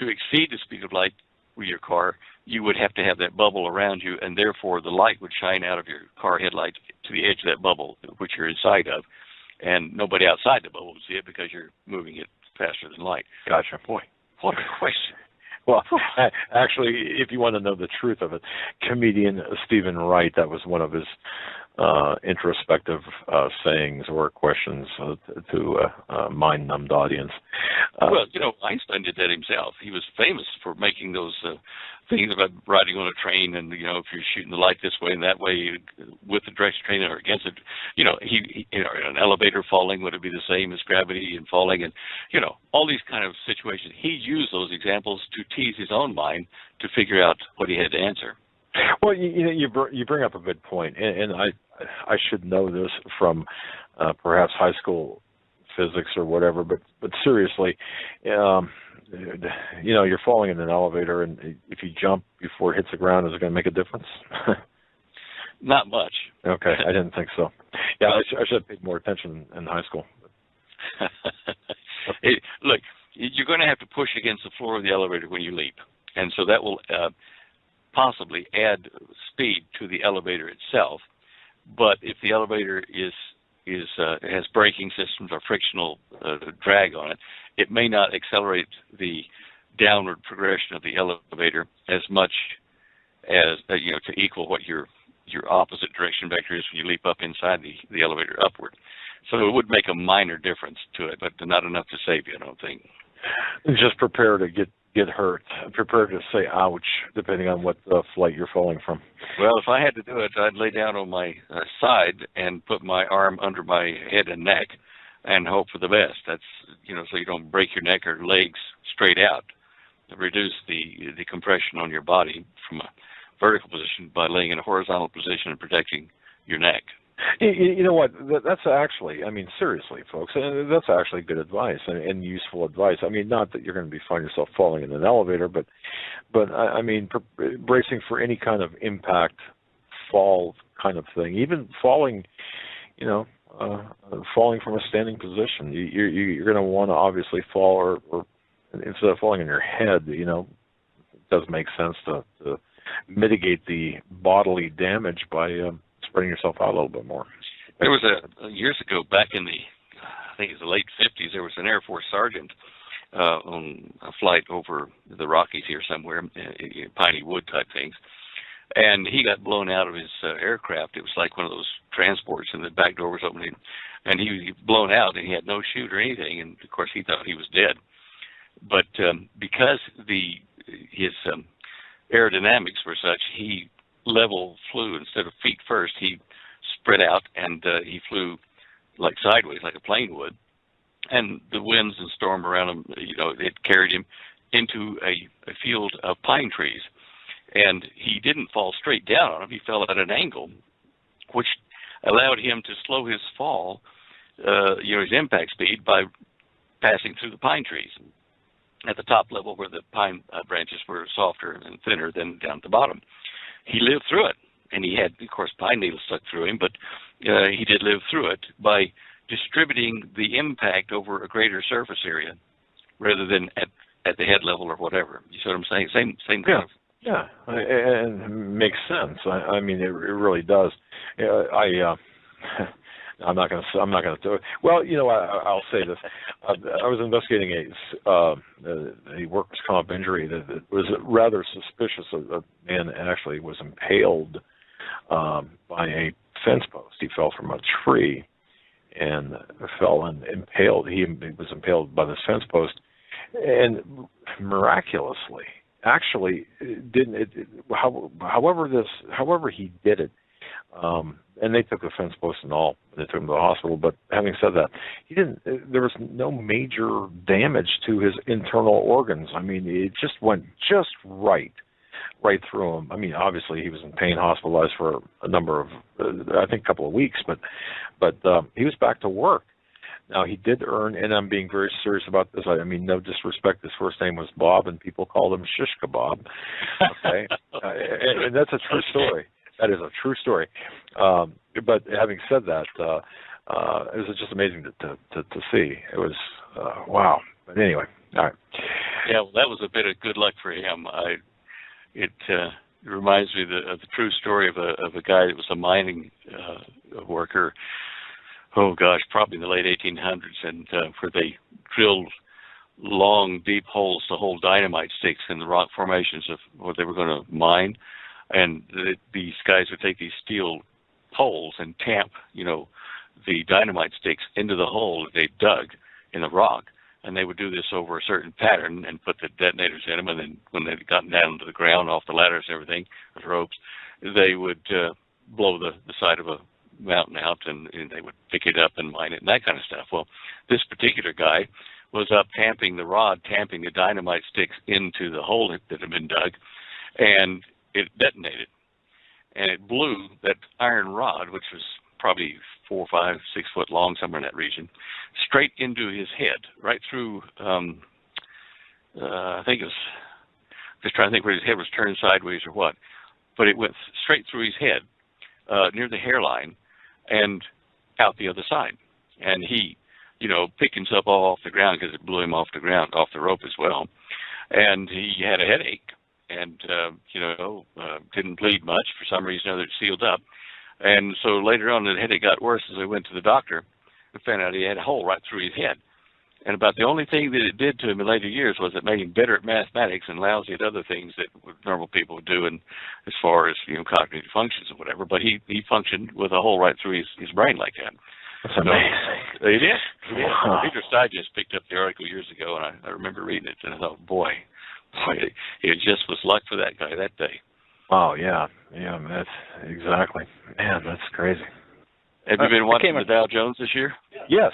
exceed the speed of light with your car, you would have to have that bubble around you, and therefore the light would shine out of your car headlights to the edge of that bubble, which you're inside of, and nobody outside the bubble would see it because you're moving it faster than light. Gotcha. Boy, what a question. Well, actually, if you want to know the truth of it, comedian Stephen Wright, that was one of his introspective sayings or questions to a mind-numbed audience. Well, Einstein did that himself. He was famous for making those things about riding on a train, and if you're shooting the light this way and that way with the direction train or against it, he in an elevator falling, would it be the same as gravity and falling, and all these kind of situations. He used those examples to tease his own mind to figure out what he had to answer. Well, you bring up a good point, and I should know this from perhaps high school physics or whatever, but seriously, you're falling in an elevator, and if you jump before it hits the ground, is it going to make a difference? Not much. Okay, I didn't think so. Yeah, I should have paid more attention in high school. Look, you're going to have to push against the floor of the elevator when you leap, and so that will possibly add speed to the elevator itself. But if the elevator has braking systems or frictional drag on it, it may not accelerate the downward progression of the elevator as much as to equal what your opposite direction vector is when you leap up inside the elevator upward. So it would make a minor difference to it, but not enough to save you, I don't think. Just prepare to get hurt. Prepare to say ouch, depending on what flight you're falling from. Well, if I had to do it, I'd lay down on my side and put my arm under my head and neck and hope for the best. That's, so you don't break your neck or legs straight out. Reduce the compression on your body from a vertical position by laying in a horizontal position and protecting your neck. You know what? That's actually, seriously, folks, that's actually good advice and useful advice. Not that you're going to be finding yourself falling in an elevator, but bracing for any kind of impact, fall kind of thing. Even falling, falling from a standing position. You're going to want to obviously fall, or instead of falling on your head, it does make sense to mitigate the bodily damage by spreading yourself out a little bit more. There was years ago, back in I think it was the late 50s, there was an Air Force sergeant on a flight over the Rockies here somewhere, piney wood type things, and he got blown out of his aircraft. It was like one of those transports, and the back door was opening, and he was blown out, and he had no chute or anything, and of course he thought he was dead. But because his aerodynamics were such, he level flew instead of feet first. He spread out and he flew like sideways, like a plane would. And the winds and storm around him, it carried him into a field of pine trees. And he didn't fall straight down on them. He fell at an angle, which allowed him to slow his fall, his impact speed, by passing through the pine trees at the top level where the pine branches were softer and thinner than down at the bottom. He lived through it, and he had, of course, pine needles stuck through him, but he did live through it by distributing the impact over a greater surface area rather than at the head level or whatever. You see what I'm saying? Same kind of. Yeah, and makes sense. It really does. I'm not going to do it. Well, I'll say this. I was investigating a workers' comp injury that was rather suspicious. A man actually was impaled by a fence post. He fell from a tree and fell and impaled. He was impaled by this fence post, and miraculously, actually, however he did it. And they took the fence post and all. They took him to the hospital. But having said that, there was no major damage to his internal organs. It just went just right through him. Obviously he was in pain, hospitalized for a number of, I think, a couple of weeks. But he was back to work. Now he did earn, and I'm being very serious about this. No disrespect. His first name was Bob, and people called him Shish Kebab. Okay, and that's a true story. That is a true story. But having said that, it was just amazing to see. It was, wow. But anyway, all right. Yeah, well, that was a bit of good luck for him. It reminds me of the true story of a guy that was a mining worker, probably in the late 1800s, and where they drilled long, deep holes to hold dynamite sticks in the rock formations of what they were going to mine. And these guys would take these steel poles and tamp, the dynamite sticks into the hole that they dug in the rock. And they would do this over a certain pattern and put the detonators in them. And then when they'd gotten down to the ground off the ladders and everything, with ropes, they would blow the side of a mountain out, and they would pick it up and mine it and that kind of stuff. Well, this particular guy was up tamping the dynamite sticks into the hole that had been dug, and it detonated, and it blew that iron rod, which was probably 4, 5, 6 foot long, somewhere in that region, straight into his head, right through, I think it was, just trying to think where his head was turned sideways or what, but it went straight through his head, near the hairline and out the other side. And he, picked himself off the ground because it blew him off the ground, off the rope as well. And he had a headache and, didn't bleed much. For some reason or other, it sealed up. And so later on, the headache got worse as we went to the doctor. We found out he had a hole right through his head. And about the only thing that it did to him in later years was it made him better at mathematics and lousy at other things that normal people would do, and as far as cognitive functions or whatever. But he functioned with a hole right through his brain like that. That's amazing. So, it is. Wow. Reader's Digest picked up the article years ago, and I remember reading it, and I thought, boy, it just was luck for that guy that day. Oh yeah, that's exactly. Man, that's crazy. Have you been watching the Dow Jones this year? Yes.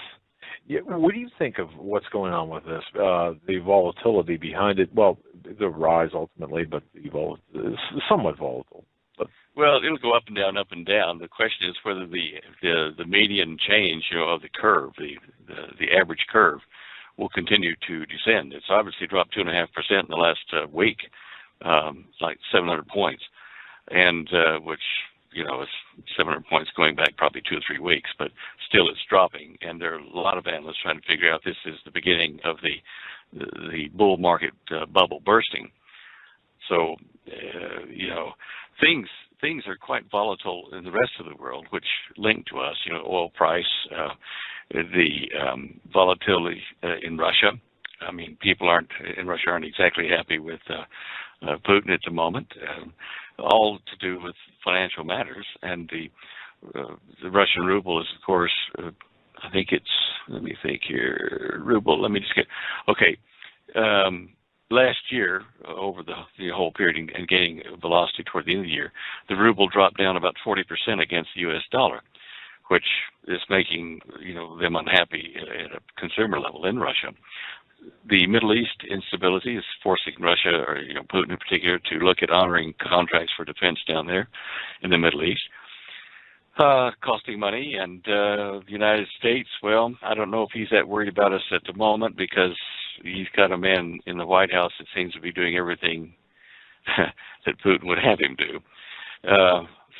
Yeah, what do you think of what's going on with this? The volatility behind it. Well, the rise ultimately, but somewhat volatile. But well, it'll go up and down, up and down. The question is whether the median change, of the curve, the average curve, will continue to descend. It's obviously dropped 2.5% in the last week, like 700 points, and which is 700 points going back probably 2 or 3 weeks, but still it's dropping. And there are a lot of analysts trying to figure out this is the beginning of the bull market bubble bursting. So, things are quite volatile in the rest of the world, which link to us. Oil price, the volatility in Russia. I mean, people in Russia aren't exactly happy with Putin at the moment. All to do with financial matters, and the Russian ruble is, of course, I think it's. Let me think here. Ruble. Let me just get. Okay. Last year, over the whole period and gaining velocity toward the end of the year, the ruble dropped down about 40% against the U.S. dollar, which is making them unhappy at a consumer level in Russia. The Middle East instability is forcing Russia, or Putin in particular, to look at honoring contracts for defense down there in the Middle East, costing money. And the United States, well, I don't know if he's that worried about us at the moment, because he's got a man in the White House that seems to be doing everything that Putin would have him do.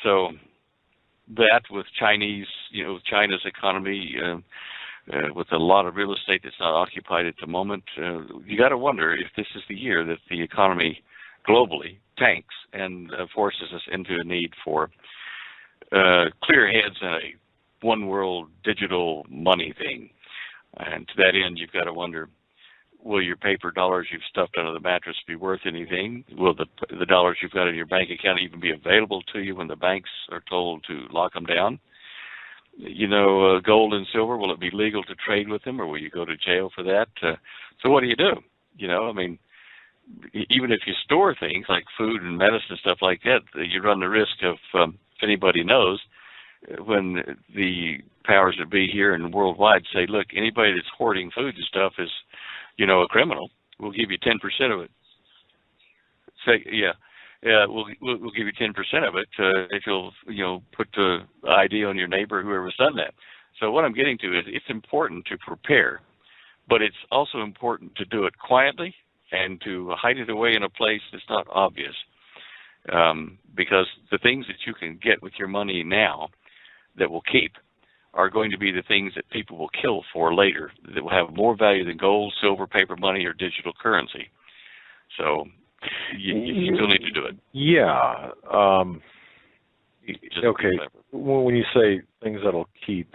So that with China's economy, with a lot of real estate that's not occupied at the moment, you got to wonder if this is the year that the economy globally tanks and forces us into a need for clear heads and a one world digital money thing. And to that end, you've got to wonder, will your paper dollars you've stuffed under the mattress be worth anything? Will the dollars you've got in your bank account even be available to you when the banks are told to lock them down? Gold and silver, will it be legal to trade with them, or will you go to jail for that? So what do? Even if you store things like food and medicine and stuff like that, you run the risk of, if anybody knows, when the powers that be here and worldwide say, look, anybody that's hoarding food and stuff is, a criminal, we'll give you 10% of it. Say, we'll give you 10% of it if you'll put the ID on your neighbor, whoever's done that. So what I'm getting to is it's important to prepare, but it's also important to do it quietly and to hide it away in a place that's not obvious. Because the things that you can get with your money now that will keep are going to be the things that people will kill for later, that will have more value than gold, silver, paper money, or digital currency. So you still need to do it. Yeah. Okay. When you say things that'll keep,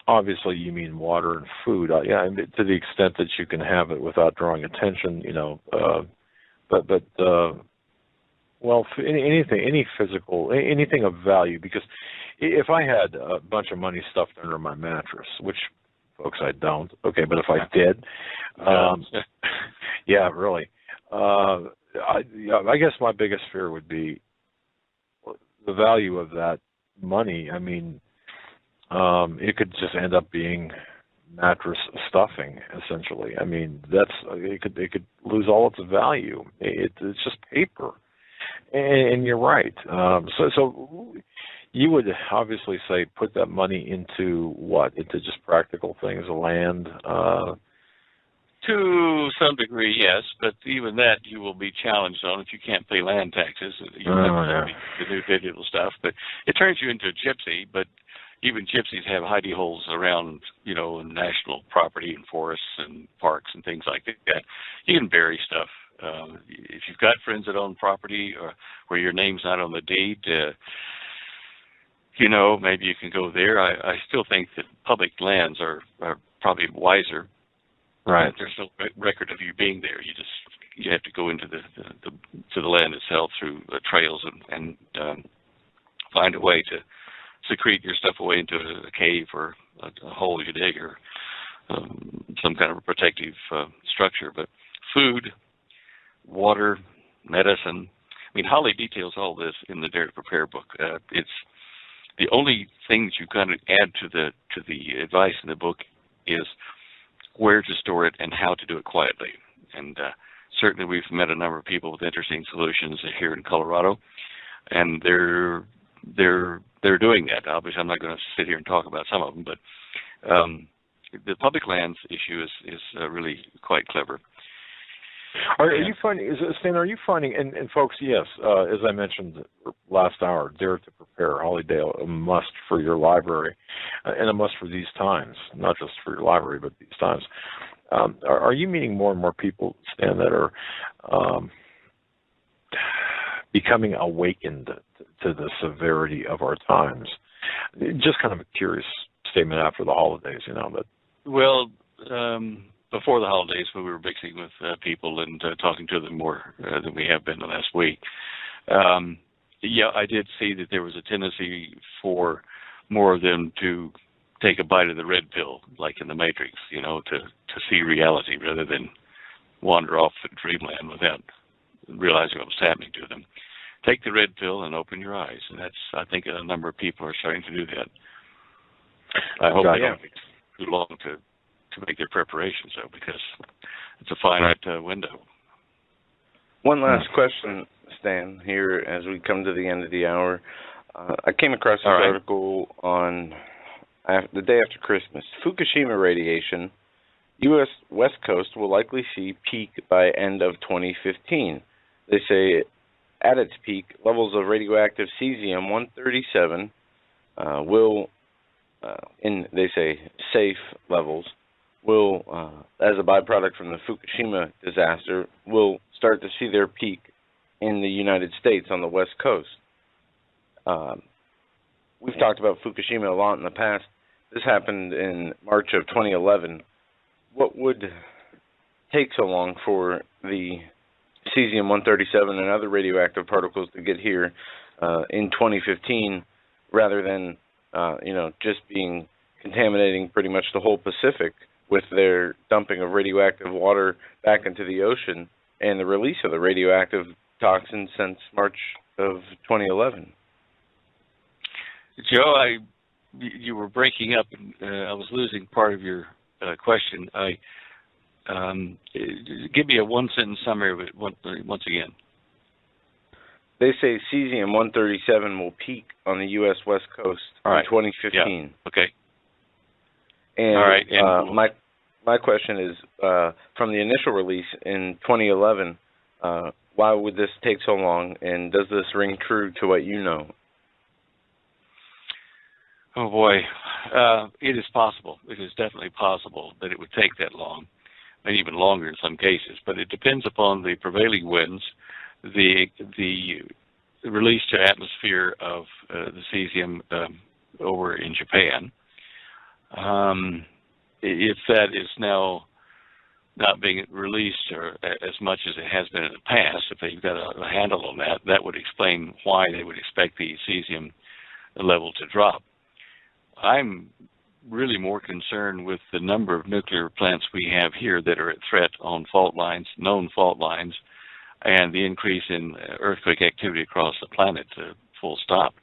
obviously you mean water and food. Yeah, to the extent that you can have it without drawing attention, well, any physical, anything of value. Because if I had a bunch of money stuffed under my mattress, which, folks, I don't. Okay, but if I did, yeah, really. I guess my biggest fear would be the value of that money. I mean, it could just end up being mattress stuffing, essentially. I mean, it could lose all its value. It's just paper, and you're right. So you would obviously say put that money into what? Into just practical things, land, To some degree, yes, but even that you will be challenged on if you can't pay land taxes. You'll have to be the new digital stuff, but it turns you into a gypsy. But even gypsies have hidey holes around, national property and forests and parks and things like that. You can bury stuff. If you've got friends that own property or where your name's not on the deed, maybe you can go there. I still think that public lands are probably wiser. Right. There's no record of you being there. You have to go into to the land itself through trails and find a way to secrete your stuff away into a cave or a hole you dig or some kind of a protective structure. But food, water, medicine. I mean, Holly details all this in the Dare to Prepare book. It's the only things you kind of add to the advice in the book is where to store it and how to do it quietly. And certainly we've met a number of people with interesting solutions here in Colorado, and they're doing that. Obviously, I'm not going to sit here and talk about some of them, but the public lands issue is really quite clever. Are you finding, Stan, and folks, yes, as I mentioned last hour, Dare to Prepare, Holly Dale, a must for your library, and a must for these times, not just for your library, but these times. Are you meeting more and more people, Stan, that are becoming awakened to the severity of our times? Just kind of a curious statement after the holidays, but. Well, before the holidays, when we were mixing with people and talking to them more than we have been the last week, I did see that there was a tendency for more of them to take a bite of the red pill, like in the Matrix, to see reality rather than wander off in dreamland without realizing what was happening to them. Take the red pill and open your eyes, and I think a number of people are starting to do that. I hope they don't take too long to make their preparations, though, because it's a finite window. One last question, Stan, here as we come to the end of the hour. I came across this article on the day after Christmas. Fukushima radiation, U.S. West Coast will likely see peak by end of 2015. They say at its peak, levels of radioactive cesium-137 will, they say safe levels, will, as a byproduct from the Fukushima disaster, will start to see their peak in the United States on the West Coast. We've talked about Fukushima a lot in the past. This happened in March of 2011. What would take so long for the cesium-137 and other radioactive particles to get here in 2015 rather than, just contaminating pretty much the whole Pacific with their dumping of radioactive water back into the ocean and the release of the radioactive toxins since March of 2011. Joe, you were breaking up, and I was losing part of your question. Give me a one-sentence summary of it once again. They say cesium-137 will peak on the U.S. West Coast in 2015. Yeah. Okay. And, all right. And my question is, from the initial release in 2011, why would this take so long, and does this ring true to what you know? Oh, boy. It is possible. It is definitely possible that it would take that long, and even longer in some cases. But it depends upon the prevailing winds, the release to atmosphere of the cesium over in Japan. If that is now not being released or as much as it has been in the past, if they've got a handle on that, that would explain why they would expect the cesium level to drop. I'm really more concerned with the number of nuclear plants we have here that are at threat on fault lines, known fault lines, and the increase in earthquake activity across the planet, full stop.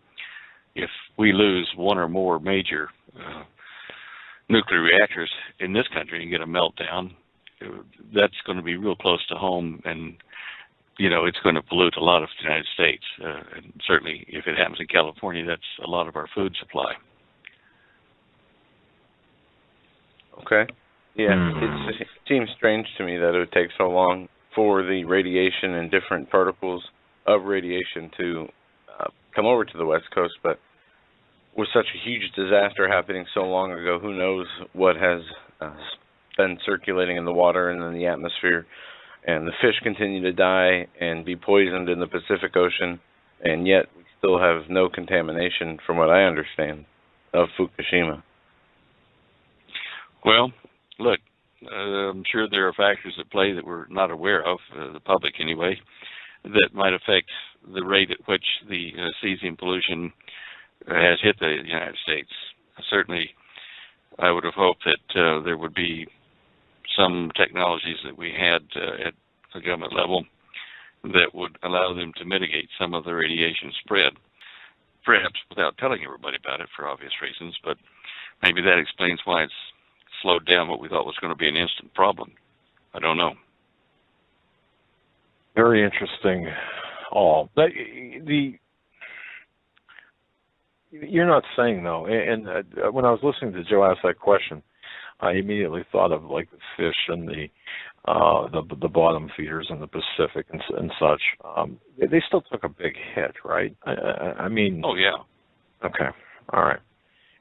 If we lose one or more major nuclear reactors in this country and get a meltdown, that's going to be real close to home, and it's going to pollute a lot of the United States. And certainly, if it happens in California, that's a lot of our food supply. Okay. Yeah, seems strange to me that it would take so long for the radiation and different particles of radiation to come over to the West Coast, but with such a huge disaster happening so long ago, who knows what has been circulating in the water and in the atmosphere. And the fish continue to die and be poisoned in the Pacific Ocean, and yet we still have no contamination, from what I understand, of Fukushima. Well, look, I'm sure there are factors at play that we're not aware of, the public anyway, that might affect the rate at which the cesium pollution has hit the United States. Certainly, I would have hoped that there would be some technologies that we had at the government level that would allow them to mitigate some of the radiation spread, perhaps without telling everybody about it for obvious reasons, but maybe that explains why it's slowed down what we thought was going to be an instant problem. I don't know. Very interesting. You're not saying, though, and when I was listening to Joe ask that question, I immediately thought of like the fish and the bottom feeders in the Pacific and such. They still took a big hit, right? I mean. Oh yeah. Okay. All right.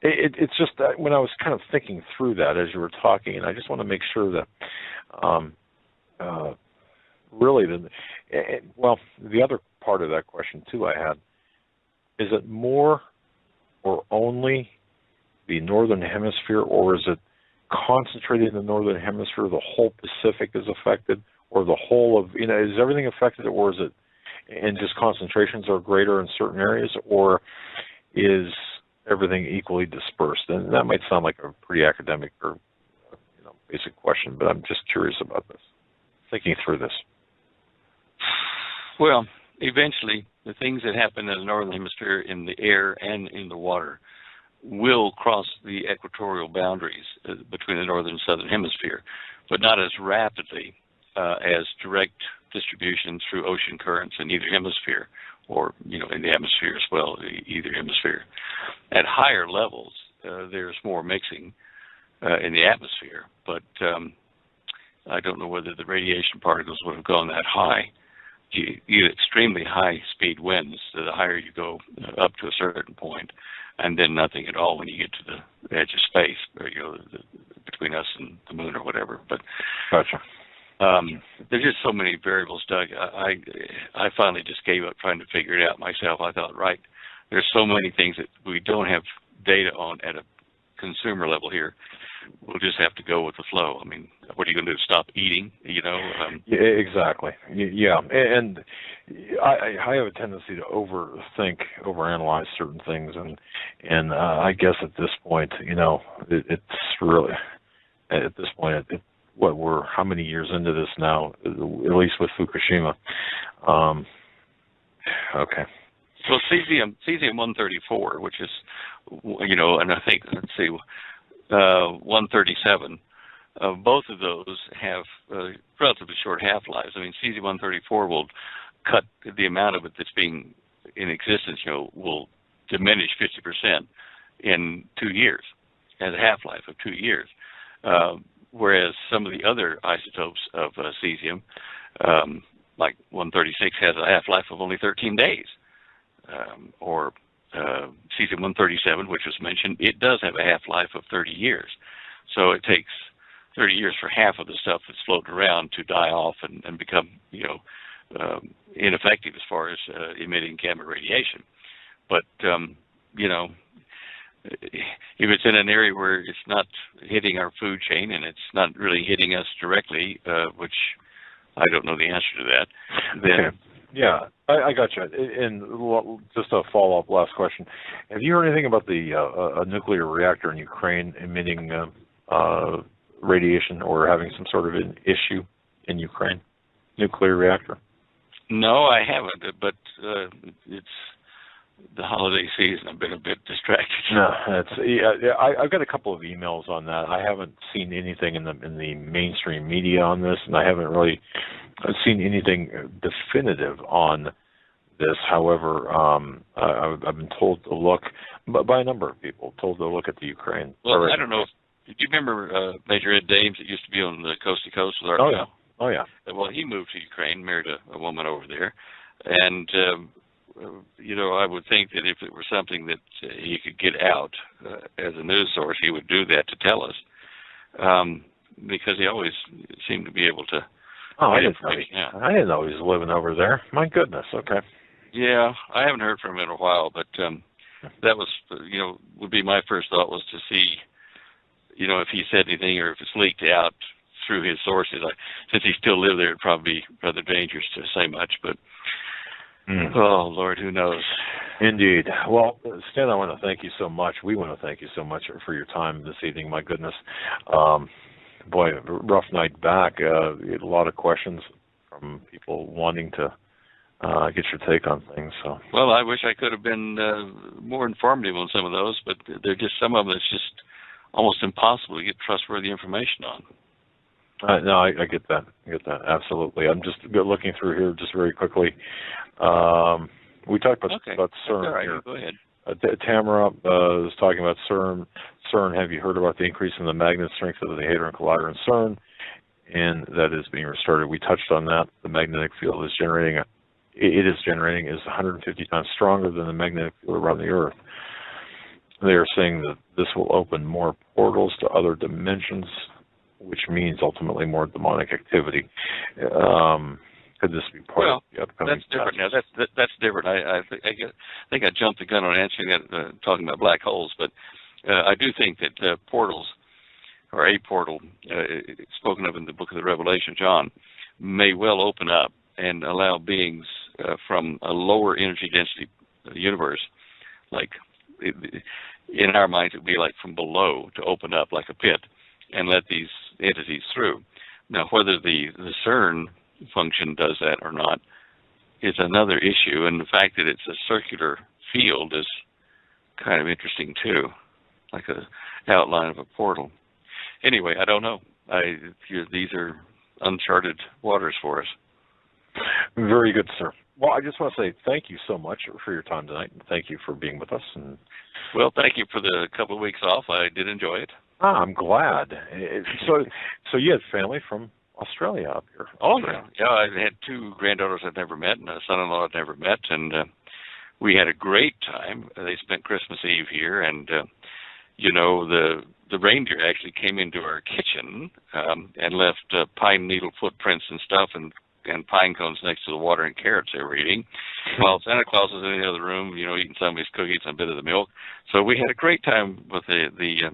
It's just that when I was kind of thinking through that as you were talking, and I just want to make sure that really the other part of that question too I had, is it more or only the Northern Hemisphere, or is it concentrated in the Northern Hemisphere, the whole Pacific is affected, or the whole of, is everything affected, or is it, and just concentrations are greater in certain areas, or is everything equally dispersed? And that might sound like a pretty academic or basic question, but I'm just curious about this, thinking through this. Well, eventually, the things that happen in the Northern Hemisphere in the air and in the water will cross the equatorial boundaries between the Northern and Southern Hemisphere, but not as rapidly as direct distribution through ocean currents in either hemisphere, or in the atmosphere as well, either hemisphere. At higher levels, there's more mixing in the atmosphere, but I don't know whether the radiation particles would have gone that high. You get extremely high-speed winds, the higher you go up to a certain point, and then nothing at all when you get to the edge of space, or, between us and the moon or whatever. But gotcha. There's just so many variables, Doug. I finally just gave up trying to figure it out myself. I thought, right, there's so many things that we don't have data on at a consumer level here. We'll just have to go with the flow. I mean, what are you going to do? Stop eating? Yeah, exactly. Yeah, and I have a tendency to overanalyze certain things, and I guess at this point, it's really at this point, we're how many years into this now? At least with Fukushima. Okay. Well, cesium-134, which is, and I think, let's see, 137. Both of those have relatively short half-lives. I mean, cesium-134 will cut the amount of it that's being in existence, will diminish 50% in 2 years, has a half-life of 2 years. Whereas some of the other isotopes of cesium, like 136, has a half-life of only 13 days. Or cesium-137, which was mentioned, it does have a half-life of 30 years. So it takes 30 years for half of the stuff that's floating around to die off and become, ineffective as far as emitting gamma radiation. But, if it's in an area where it's not hitting our food chain and it's not really hitting us directly, which I don't know the answer to that, then... Okay. Yeah, I got you. And just a follow-up last question. Have you heard anything about the a nuclear reactor in Ukraine emitting radiation or having some sort of an issue in Ukraine? Nuclear reactor? No, I haven't, but it's the holiday season. I've been a bit distracted. No, I've got a couple of emails on that. I haven't seen anything in the mainstream media on this, and I haven't really seen anything definitive on this. However, I've been told to look, by a number of people, told to look at the Ukraine. Well, I don't know Do you remember Major Ed Dames that used to be on the Coast to Coast with our show? Oh, yeah. Well, he moved to Ukraine, married a woman over there. And, I would think that if it were something that he could get out as a news source, he would do that to tell us. Because he always seemed to be able to I get didn't information out. I didn't know he was living over there. My goodness, okay. Yeah, I haven't heard from him in a while, but that was, would be my first thought was to see, if he said anything or if it's leaked out through his sources. Since he still lived there, it'd probably be rather dangerous to say much, but oh, Lord, who knows? Indeed. Well, Stan, I want to thank you so much. We want to thank you so much for your time this evening. My goodness. Boy, rough night back. A lot of questions from people wanting to get your take on things. So. Well, I wish I could have been more informative on some of those, but they're just some of them that's just almost impossible to get trustworthy information on. No, I get that. I get that. Absolutely. I'm just looking through here just very quickly. We talked about CERN. All right, here. go ahead. Tamara was talking about CERN. CERN, have you heard about the increase in the magnet strength of the Hadron Collider in CERN? And that is being restarted. We touched on that. The magnetic field is generating, is 150 times stronger than the magnetic field around the Earth. They are saying that this will open more portals to other dimensions, which means ultimately more demonic activity. Could this be part of the upcoming? That's different. Now that's different. I think I jumped the gun on answering that, talking about black holes, but I do think that portals, or a portal spoken of in the book of the Revelation, John, may well open up and allow beings from a lower energy density universe, like in our minds it would be like from below, to open up like a pit and let these entities through. Now, whether the CERN function does that or not is another issue, and the fact that it's a circular field is kind of interesting too, like a outline of a portal. Anyway, I don't know. These are uncharted waters for us. Very good, sir. Well, I just want to say thank you so much for your time tonight, and thank you for being with us. And well, thank you for the couple of weeks off. I did enjoy it. I'm glad. So you had family from Australia up here. Oh, yeah. I had two granddaughters I'd never met and a son-in-law I'd never met, and we had a great time. They spent Christmas Eve here, and the reindeer actually came into our kitchen and left pine needle footprints and stuff and pine cones next to the water and carrots they were eating, while Santa Claus was in the other room, eating some of his cookies and a bit of the milk. So we had a great time with the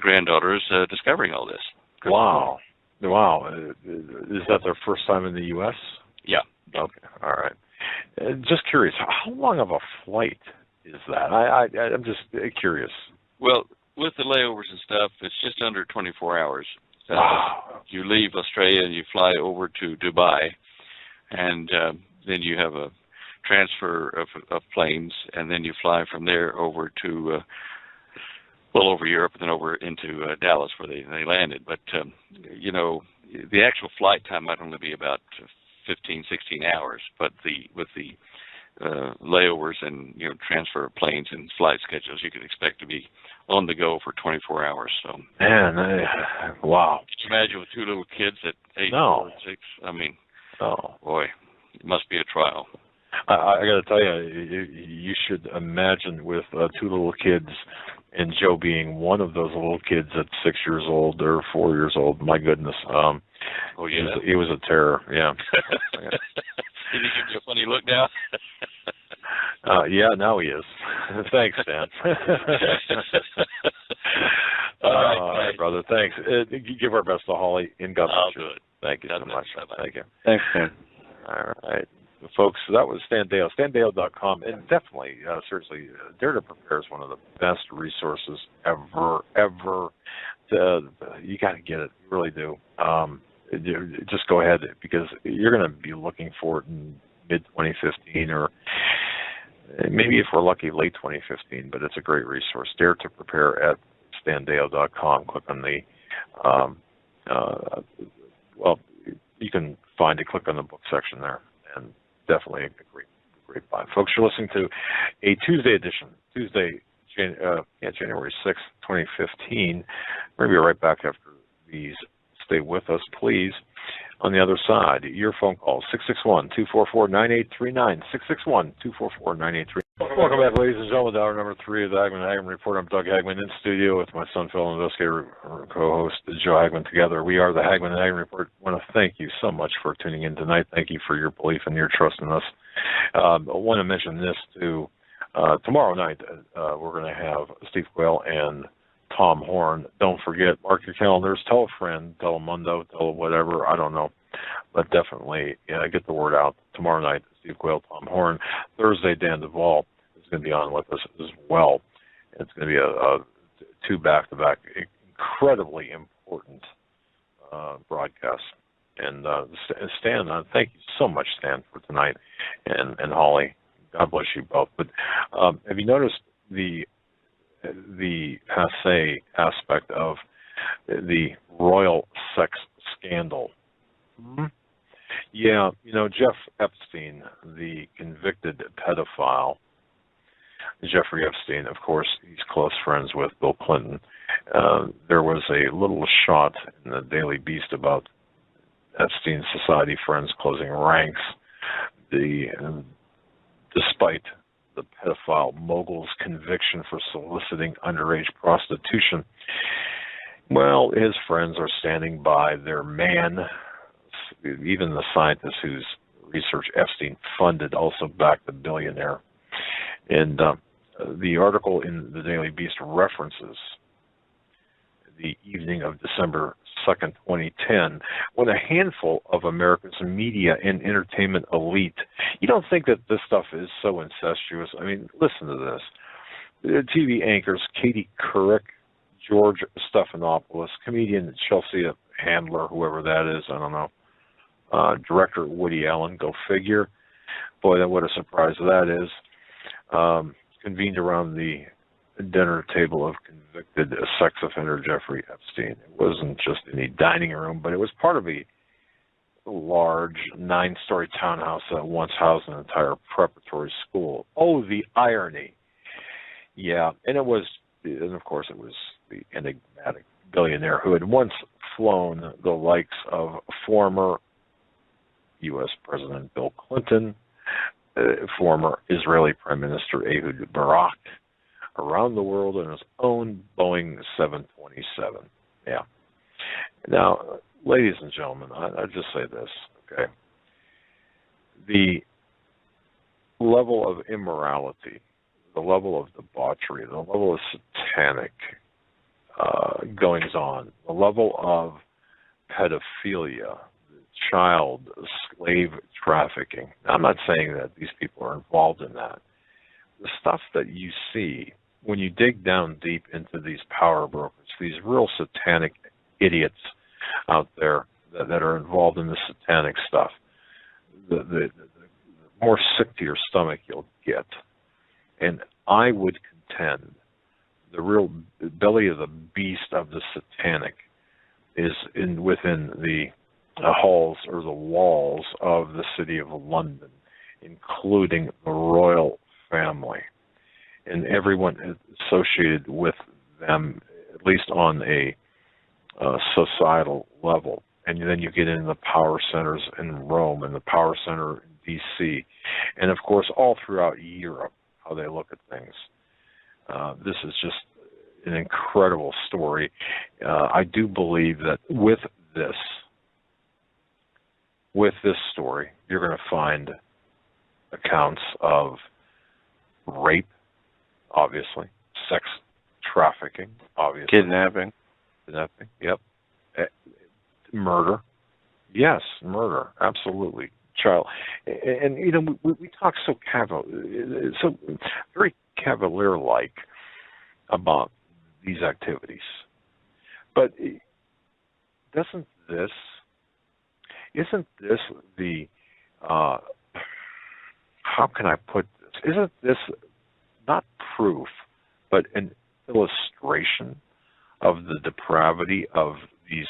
granddaughters discovering all this. Wow. Is that their first time in the U.S.? Yeah. Okay. All right. Just curious, how long of a flight is that? I'm just curious. Well, with the layovers and stuff, it's just under 24 hours. Wow. You leave Australia and you fly over to Dubai, and then you have a transfer of planes, and then you fly from there over to over Europe and then over into Dallas where they landed. But, the actual flight time might only be about 15, 16 hours, but with the layovers and, transfer of planes and flight schedules, you could expect to be on the go for 24 hours. So, man, wow. Can you imagine with two little kids at 8, no. 6? I mean, oh boy, it must be a trial. I got to tell you, you should imagine with two little kids, and Joe being one of those little kids at 6 years old or 4 years old. My goodness. Oh, yeah. He was a terror, yeah. Did he give you a funny look now? Yeah, now he is. Thanks, Dan. All right, brother. Thanks. Give our best to Holly in God bless you. Good. Thank you so much. Bye-bye. Thank you. Thanks, Dan. All right. Folks, that was Stan Deyo, StanDeyo.com, and definitely, seriously, Dare to Prepare is one of the best resources ever. You got to get it, you really do. Just go ahead, because you're going to be looking for it in mid-2015, or maybe if we're lucky, late 2015, but it's a great resource. Dare to Prepare at StanDeyo.com. Click on the, you can find it, click on the book section there, and definitely a great buy. Folks, you're listening to a Tuesday edition, Tuesday January 6th, 2015. We're going to be right back after these. Stay with us, please. On the other side, your phone call, 661-244-9839, 661-244-9839. Welcome back, ladies and gentlemen, to hour number 3 of the Hagman Report. I'm Doug Hagman in studio with my son, fellow investigator, co-host Joe Hagman. Together, we are the Hagman Report. I want to thank you so much for tuning in tonight. Thank you for your belief and your trust in us. I want to mention this, too. Tomorrow night, we're going to have Steve Quayle and Tom Horn. Don't forget, mark your calendars, tell a friend, tell a mundo, tell whatever, I don't know. But definitely get the word out. Tomorrow night, Steve Quayle, Tom Horn. Thursday, Dan Duvall is going to be on with us as well. It's going to be a 2 back-to-back, incredibly important broadcasts. And Stan, thank you so much, Stan, for tonight, and Holly. God bless you both. But have you noticed the passe aspect of the royal sex scandal? Mm-hmm. Yeah, Jeff Epstein, the convicted pedophile, Jeffrey Epstein, of course, he's close friends with Bill Clinton. There was a little shot in the Daily Beast about Epstein's society friends closing ranks. Despite the pedophile mogul's conviction for soliciting underage prostitution, well, his friends are standing by their man. Even the scientist whose research Epstein funded also backed the billionaire. And the article in the Daily Beast references the evening of December 2nd, 2010, when a handful of America's media and entertainment elite, you don't think that this stuff is so incestuous. I mean, listen to this. The TV anchors Katie Couric, George Stephanopoulos, comedian Chelsea Handler, whoever that is, I don't know, director Woody Allen, go figure. Boy, what a surprise that is. Convened around the dinner table of convicted sex offender Jeffrey Epstein. It wasn't just any dining room, but it was part of a large 9-story townhouse that once housed an entire preparatory school. Oh, the irony. Yeah, and of course it was the enigmatic billionaire who had once flown the likes of former U.S. President Bill Clinton, former Israeli Prime Minister Ehud Barak, around the world in his own Boeing 727. Yeah. Now, ladies and gentlemen, I'll just say this, okay? The level of immorality, the level of debauchery, the level of satanic goings-on, the level of pedophilia, child slave trafficking. Now, I'm not saying that these people are involved in that. The stuff that you see when you dig down deep into these power brokers, these real satanic idiots out there that are involved in the satanic stuff, the more sick to your stomach you'll get. And I would contend the real belly of the beast of the satanic is within the halls or the walls of the city of London, including the royal family and everyone associated with them, at least on a societal level. And then you get into the power centers in Rome and the power center in D.C. and, of course, all throughout Europe, how they look at things. This is just an incredible story. I do believe that with this story, you're going to find accounts of rape, obviously, sex trafficking, obviously. Kidnapping, yep. Murder. Yes, murder, absolutely. Child. And we talk so very cavalier-like about these activities. But isn't this the, how can I put this? Isn't this not proof, but an illustration of the depravity of these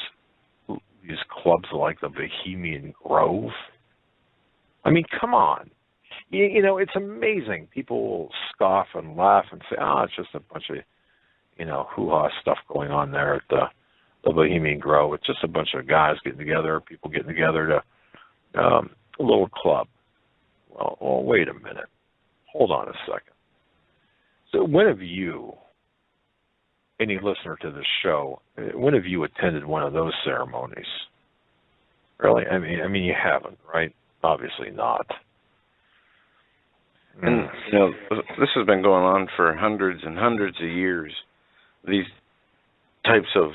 clubs like the Bohemian Grove? I mean, come on. It's amazing. People will scoff and laugh and say, it's just a bunch of, hoo-ha stuff going on there at the Bohemian Grove. It's just a bunch of guys getting together, people getting together to a little club. Well, wait a minute. Hold on a second. So when have you, any listener to this show, when have you attended one of those ceremonies? Really? I mean, you haven't, right? Obviously not. And, this has been going on for hundreds and hundreds of years. These types of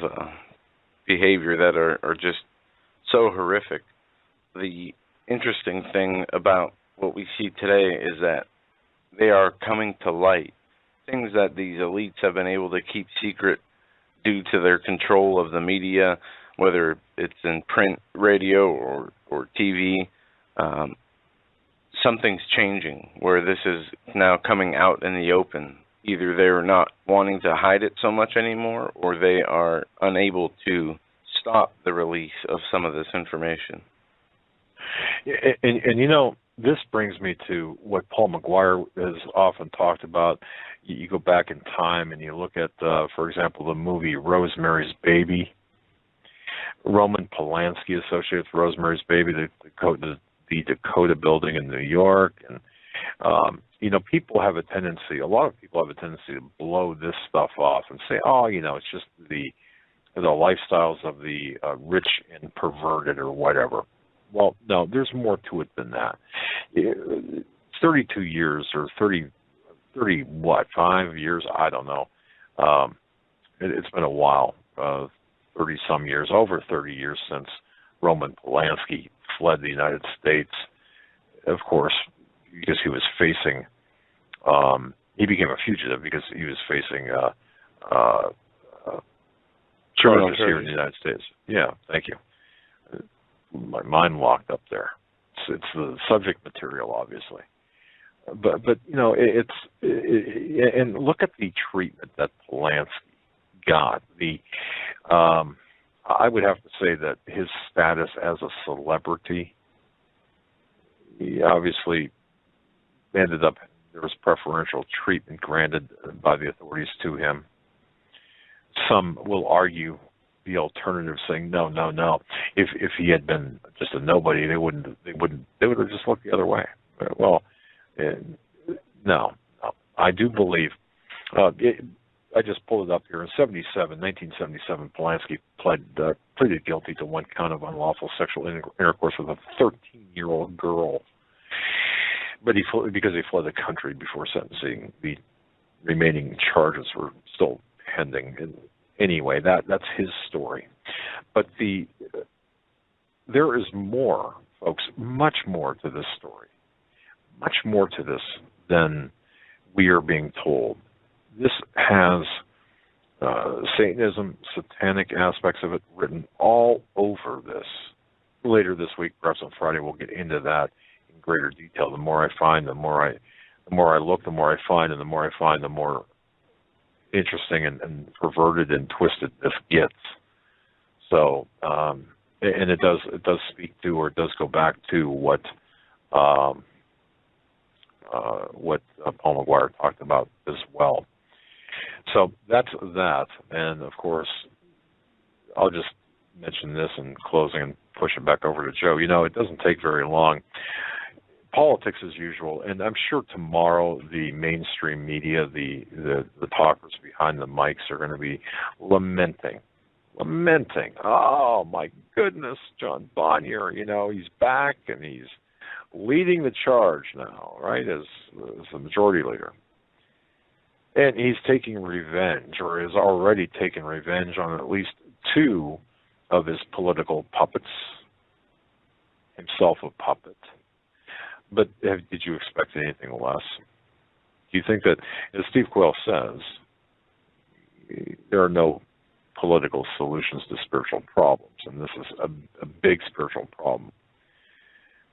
behavior that are just so horrific. The interesting thing about what we see today is that they are coming to light. Things that these elites have been able to keep secret due to their control of the media, whether it's in print, radio, or TV. Something's changing where this is now coming out in the open. Either they're not wanting to hide it so much anymore, or they are unable to stop the release of some of this information. And this brings me to what Paul McGuire has often talked about. You go back in time and you look at, for example, the movie Rosemary's Baby. Roman Polanski associated with Rosemary's Baby, the Dakota building in New York. And, people have a lot of people have a tendency to blow this stuff off and say, it's just the lifestyles of the rich and perverted or whatever. Well, no, there's more to it than that. 32 years or 5 years, I don't know. It's been a while, 30-some years, over 30 years since Roman Polanski fled the United States, of course, because he was facing, he became a fugitive because he was facing charges here in the United States. Yeah, thank you. My mind locked up there. It's the subject material, obviously, but and look at the treatment that Polanski got. I would have to say that his status as a celebrity, he obviously ended up, there was preferential treatment granted by the authorities to him. Some will argue the alternative, saying no. If he had been just a nobody, they would have just looked the other way. Well, no. I do believe. I just pulled it up here. In 1977, Polanski pleaded guilty to one count of unlawful sexual intercourse with a 13-year-old girl. But because he fled the country before sentencing, the remaining charges were still pending. And anyway, that's his story. But there is more, folks, much more to this story, much more to this than we are being told. This has Satanism, satanic aspects of it written all over this. Later this week, perhaps on Friday, we'll get into that in greater detail. The more I find, the more I look, the more I find, and the more I find, the more interesting and perverted and twisted this gets. So, and it does speak to, or it does go back to what Paul McGuire talked about as well. So that's that, and of course, I'll just mention this in closing and push it back over to Joe. It doesn't take very long. Politics as usual, and I'm sure tomorrow the mainstream media, the talkers behind the mics are going to be lamenting. Oh my goodness, John Bonnier, he's back and he's leading the charge now, right, as the majority leader. And he's taking revenge, or has already taken revenge on at least two of his political puppets, himself a puppet. But did you expect anything less? Do you think that, as Steve Quayle says, there are no political solutions to spiritual problems, and this is a big spiritual problem?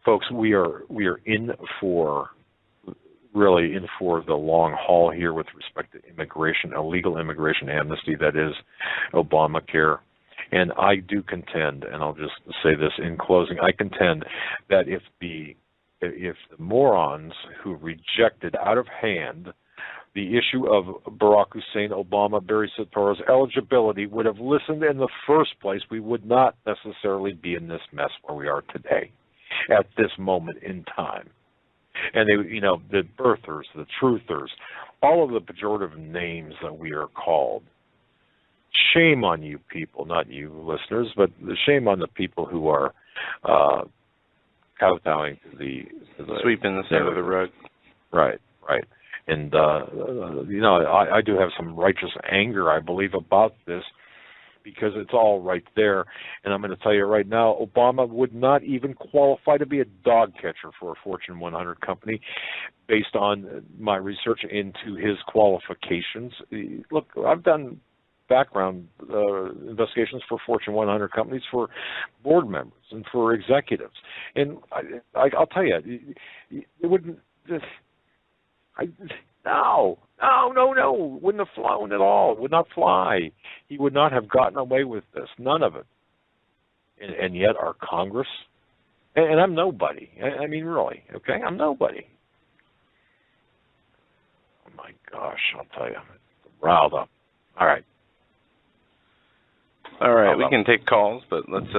Folks, we are really in for the long haul here with respect to immigration, illegal immigration amnesty, that is Obamacare. And I do contend, and I'll just say this in closing, I contend that if the morons who rejected out of hand the issue of Barack Hussein Obama Barry Soetoro's eligibility would have listened in the first place, we would not necessarily be in this mess where we are today at this moment in time. And they, you know, the birthers, the truthers, all of the pejorative names that we are called. Shame on you people, not you listeners, but shame on the people who are kowtowing to the sweeping this under the rug. Right, right. And, you know, I do have some righteous anger, I believe, about this, because it's all right there. And I'm going to tell you right now, Obama would not even qualify to be a dog catcher for a Fortune 100 company based on my research into his qualifications. Look, I've done background investigations for Fortune 100 companies for board members and for executives. And I'll tell you, it wouldn't... No, wouldn't have flown at all. Would not fly. He would not have gotten away with this. None of it. And yet our Congress, and I'm nobody. I mean, really, okay? I'm nobody. Oh my gosh, I'll tell you, I'm riled up. All right. We can take calls, but let's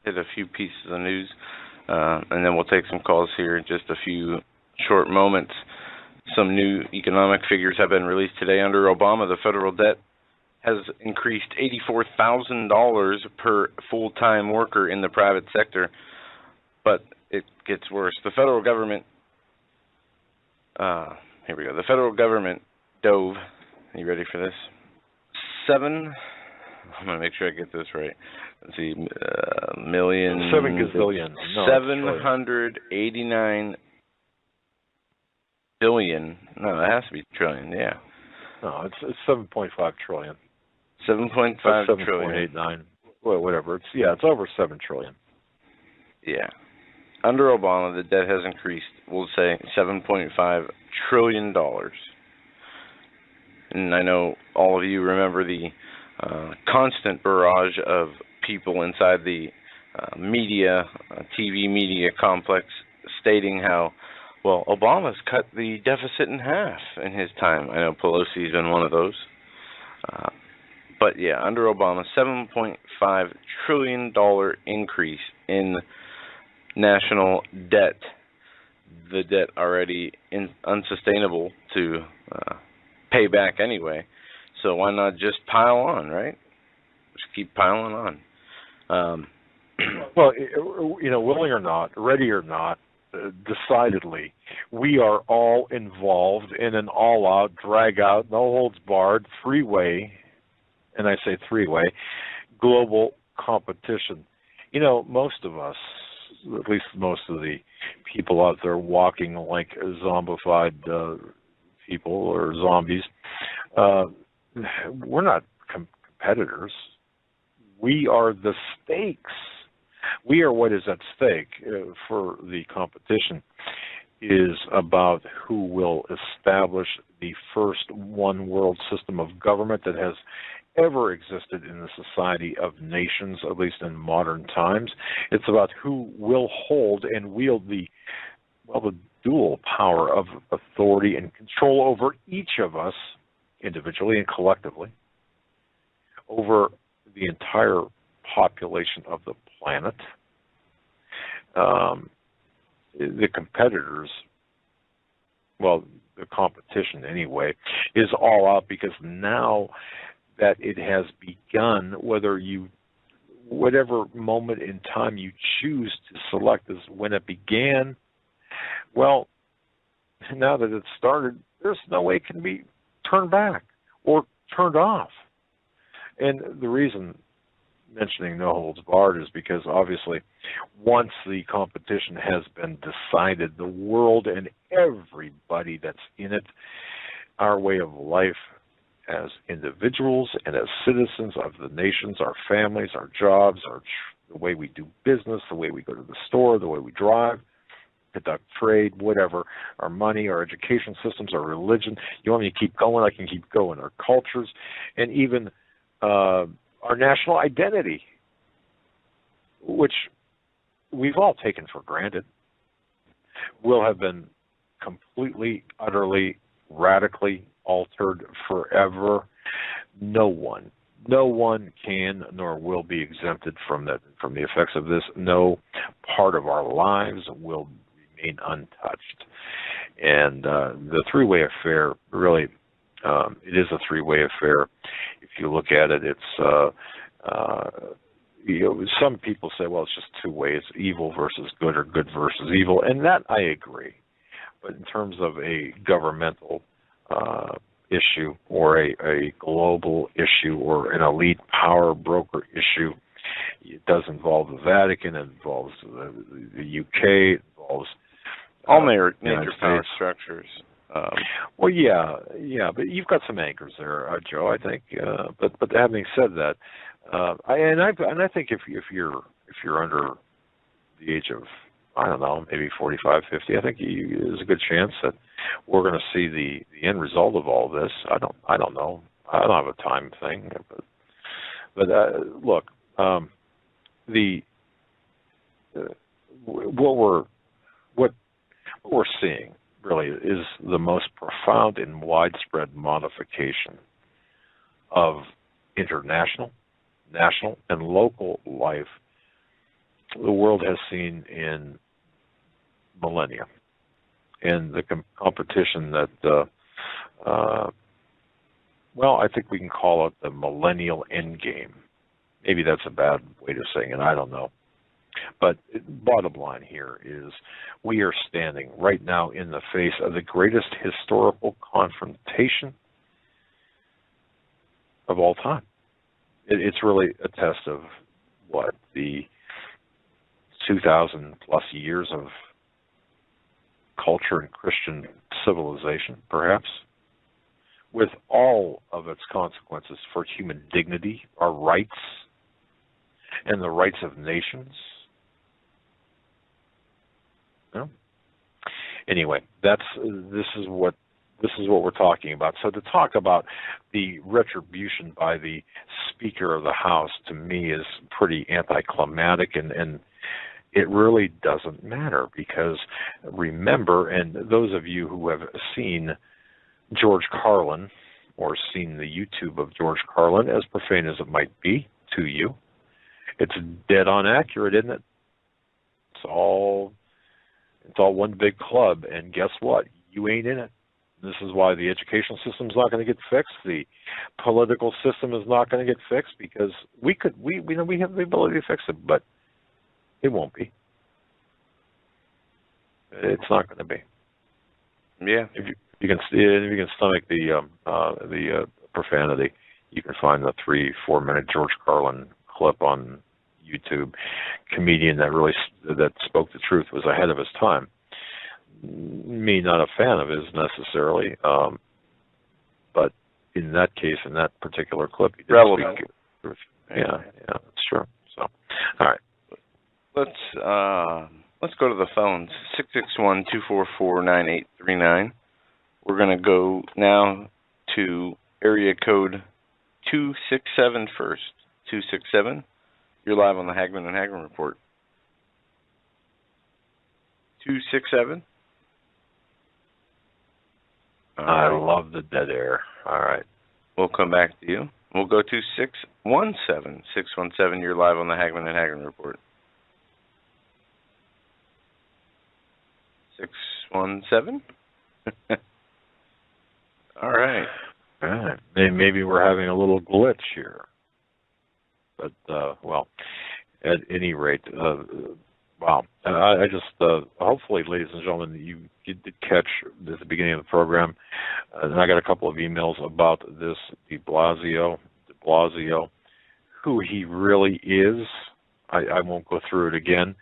hit a few pieces of news, and then we'll take some calls here in just a few short moments. Some new economic figures have been released today. Under Obama, the federal debt has increased $84,000 per full-time worker in the private sector, but it gets worse. The federal government, here we go. The federal government dove, are you ready for this? I'm going to make sure I get this right. Let's see, million. 7 gazillion. No, 789 billion. No, it has to be trillion. Yeah. No, it's 7.5 trillion. 7.5 trillion. 7.89. Well, whatever. It's over 7 trillion. Yeah. Under Obama, the debt has increased, we'll say, $7.5 trillion. And I know all of you remember the constant barrage of people inside the media, TV media complex, stating how, well, Obama's cut the deficit in half in his time. I know Pelosi's been one of those. But yeah, under Obama, $7.5 trillion increase in national debt. The debt already unsustainable to pay back anyway. So why not just pile on, right? Just keep piling on. Well, you know, willing or not, ready or not, decidedly, we are all involved in an all-out, drag-out, no-holds-barred, three-way, and I say three-way, global competition. You know, most of us, at least most of the people out there walking like zombified people or zombies, we're not competitors. We are the stakes. We are what is at stake for the competition is about who will establish the first one world system of government that has ever existed in the society of nations, at least in modern times. It's about who will hold and wield the dual power of authority and control over each of us, individually and collectively, over the entire population of the planet. The competitors, well, the competition anyway, is all out because now that it has begun, whatever moment in time you choose to select as when it began, well, now that it's started, there's no way it can be turned back or turned off. And the reason mentioning no holds barred is because obviously once the competition has been decided, the world and everybody that's in it, our way of life as individuals and as citizens of the nations, our families, our jobs, the way we do business, the way we go to the store, the way we drive, conduct trade, whatever, our money, our education systems, our religion. You want me to keep going? I can keep going. Our cultures, and even our national identity, which we've all taken for granted, will have been completely, utterly, radically altered forever. No one can nor will be exempted from the effects of this. No part of our lives will remain untouched. And the three-way affair, really, it is a three-way affair. If you look at it, it's some people say, well, it's just two ways, evil versus good or good versus evil, and that I agree. But in terms of a governmental issue or a global issue or an elite power broker issue, it does involve the Vatican, it involves the UK, it involves all major power structures. Well, yeah, but you've got some anchors there, Joe. I think. But having said that, I think if you're under the age of, I don't know, maybe 45, 50, I think there's a good chance that we're going to see the end result of all this. I don't know. I don't have a time thing, but look, what we're seeing really is the most profound and widespread modification of international, national, and local life the world has seen in millennia. And the competition that, well, I think we can call it the millennial endgame. Maybe that's a bad way to say it, I don't know. But bottom line here is we are standing right now in the face of the greatest historical confrontation of all time. It's really a test of what, the 2,000 plus years of culture and Christian civilization, perhaps, with all of its consequences for human dignity, our rights, and the rights of nations. No? Anyway, this is what we're talking about. So to talk about the retribution by the Speaker of the House, to me, is pretty anticlimactic, and it really doesn't matter, because remember, and those of you who have seen George Carlin or seen the YouTube of George Carlin, as profane as it might be to you, it's dead on accurate, isn't it? It's all one big club, and guess what? You ain't in it. This is why the educational system is not going to get fixed. The political system is not going to get fixed, because we know we have the ability to fix it, but it won't be. It's not going to be. Yeah. If you can stomach the profanity, you can find the 3-4 minute George Carlin clip on YouTube. Comedian that spoke the truth, was ahead of his time. Me, not a fan of his necessarily, but in that case, in that particular clip, he did relevant. Speak truth. Yeah, that's true. So, all right. Let's go to the phones. 661-244-9839. We're going to go now to area code 267 first. 267. You're live on the Hagman and Hagman Report. 267. I love the dead air. All right. We'll come back to you. We'll go to 617. 617, you're live on the Hagman and Hagman Report. 617? All right. All right. Maybe we're having a little glitch here. But, well, at any rate, wow. I just, hopefully, ladies and gentlemen, you did catch at the beginning of the program, and I got a couple of emails about this de Blasio, who he really is. I won't go through it again.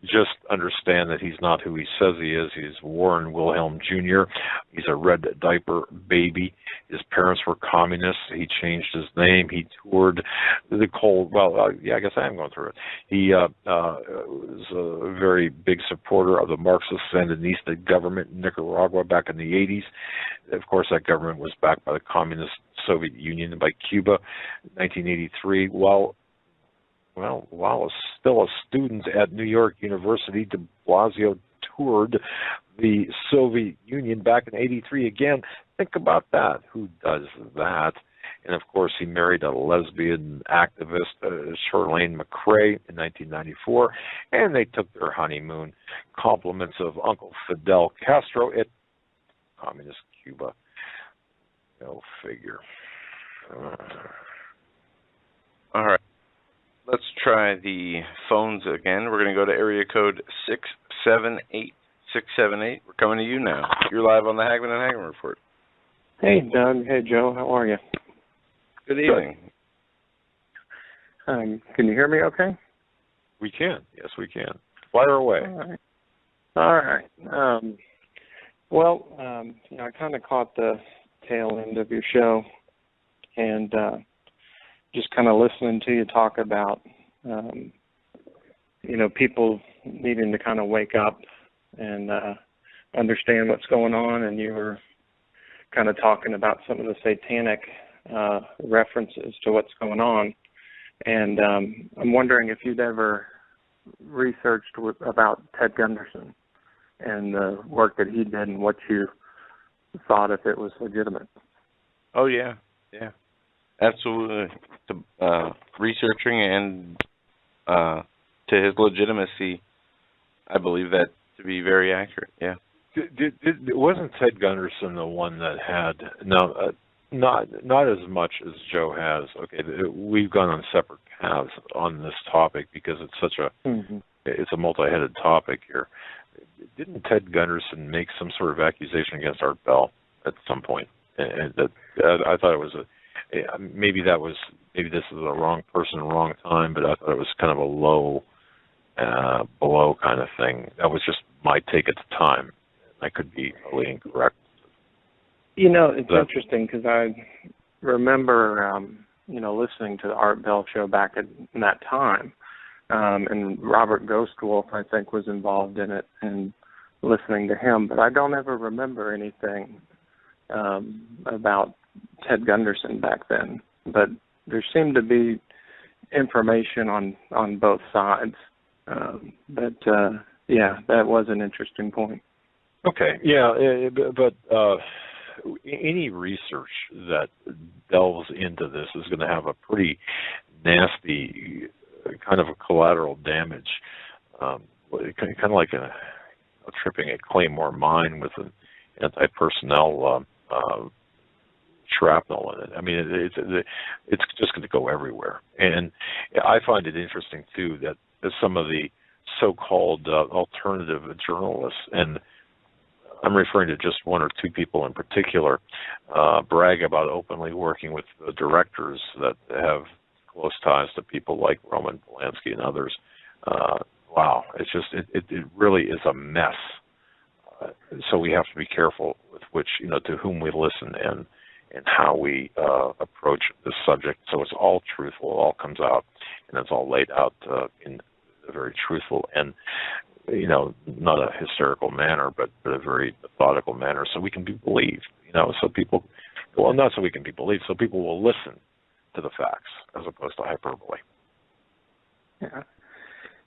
Just understand that he's not who he says he is. He's Warren Wilhelm Jr. He's a red diaper baby. His parents were communists. He changed his name. He toured the cold. Well, yeah, I guess I am going through it. He was a very big supporter of the Marxist Sandinista government in Nicaragua back in the 80s. Of course, that government was backed by the Communist Soviet Union and by Cuba in 1983. While still a student at New York University, de Blasio toured the Soviet Union back in '83 again, Think about that. Who does that? And of course, he married a lesbian activist, Charlene McRae, in 1994, and they took their honeymoon. Compliments of Uncle Fidel Castro at Communist Cuba. Go figure. All right. Let's try the phones again. We're going to go to area code 678-678. We're coming to you now. You're live on the Hagman and Hagman Report. Hey, Doug. Hey, Joe. How are you? Good evening. Can you hear me okay? We can. Yes, we can. Fire away. All right. I kind of caught the tail end of your show, and just kind of listening to you talk about, people needing to kind of wake up and understand what's going on, and you were kind of talking about some of the satanic references to what's going on. And I'm wondering if you'd ever researched about Ted Gunderson and the work that he did and what you thought if it was legitimate. Oh, yeah. Yeah. Absolutely. Researching and to his legitimacy, I believe that to be very accurate, yeah. Wasn't Ted Gunderson the one that had, not as much as Joe has, okay, we've gone on separate paths on this topic because it's such a, it's a multi-headed topic here. Didn't Ted Gunderson make some sort of accusation against Art Bell at some point? And I thought it was maybe this is the wrong person, wrong time, but I thought it was kind of a below kind of thing. That was just my take at the time. I could be totally incorrect. It's interesting because I remember, listening to the Art Bell show back in that time, and Robert Ghostwolf, I think, was involved in it, and listening to him. But I don't ever remember anything about Ted Gunderson back then. But there seemed to be information on both sides. That was an interesting point. Okay, yeah, but any research that delves into this is going to have a pretty nasty kind of a collateral damage, kind of like a tripping a Claymore mine with an anti-personnel shrapnel in it. I mean, it's just going to go everywhere. And I find it interesting, too, that some of the so-called alternative journalists, and I'm referring to just one or two people in particular, brag about openly working with the directors that have close ties to people like Roman Polanski and others. Wow, it's just, it really is a mess. So we have to be careful with which, to whom we listen and how we approach this subject. So it's all truthful, it all comes out, and it's all laid out in a very truthful and, not a hysterical manner, but a very methodical manner, so we can be believed. So people, not so we can be believed, so people will listen to the facts as opposed to hyperbole.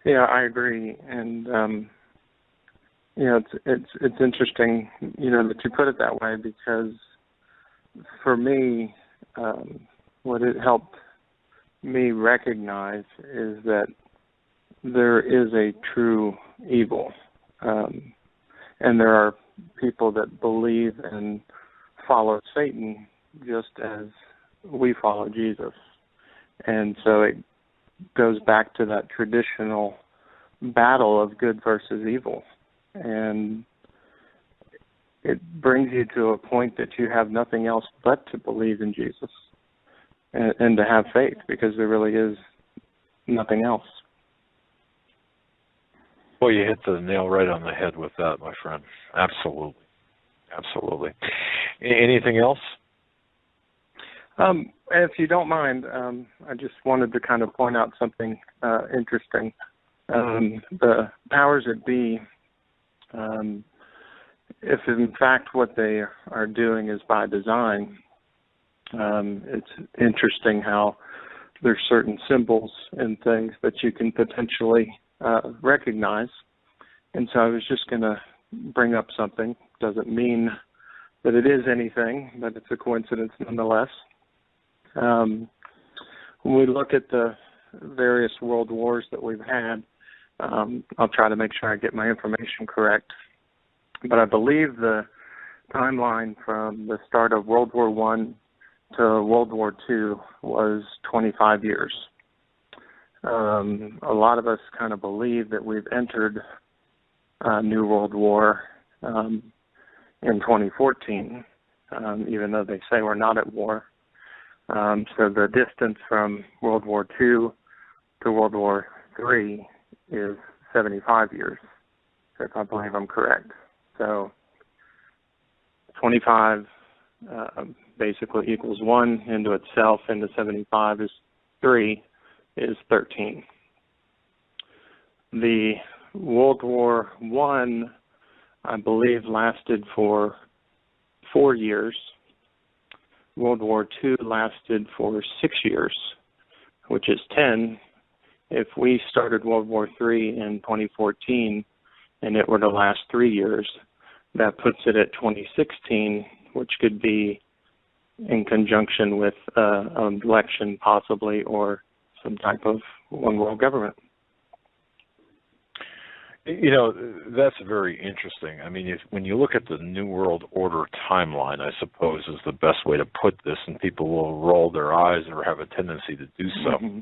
Yeah, I agree, and it's interesting, that you put it that way, because for me, what it helped me recognize is that there is a true evil, and there are people that believe and follow Satan just as we follow Jesus. And so it goes back to that traditional battle of good versus evil. And it brings you to a point that you have nothing else but to believe in Jesus and to have faith, because there really is nothing else. Well, you hit the nail right on the head with that, my friend. Absolutely. Absolutely. Anything else? If you don't mind, I just wanted to kind of point out something interesting. The powers that be, if in fact what they are doing is by design, it's interesting how there's certain symbols and things that you can potentially recognize. And so I was just going to bring up something. Doesn't mean that it is anything, but it's a coincidence nonetheless. When we look at the various world wars that we've had, I'll try to make sure I get my information correct, but I believe the timeline from the start of World War I to World War II was 25 years. A lot of us kind of believe that we've entered a new world war in 2014, even though they say we're not at war. So the distance from World War II to World War III is 75 years, if I believe I'm correct. So 25 basically equals 1 into itself, into 75 is 3, is 13. The World War I believe, lasted for 4 years. World War II lasted for 6 years, which is 10. If we started World War III in 2014 and it were to last 3 years, that puts it at 2016, which could be in conjunction with an election possibly, or some type of one world government. You know, that's very interesting. I mean, when you look at the New World Order timeline, I suppose is the best way to put this, and people will roll their eyes or have a tendency to do so. Mm-hmm.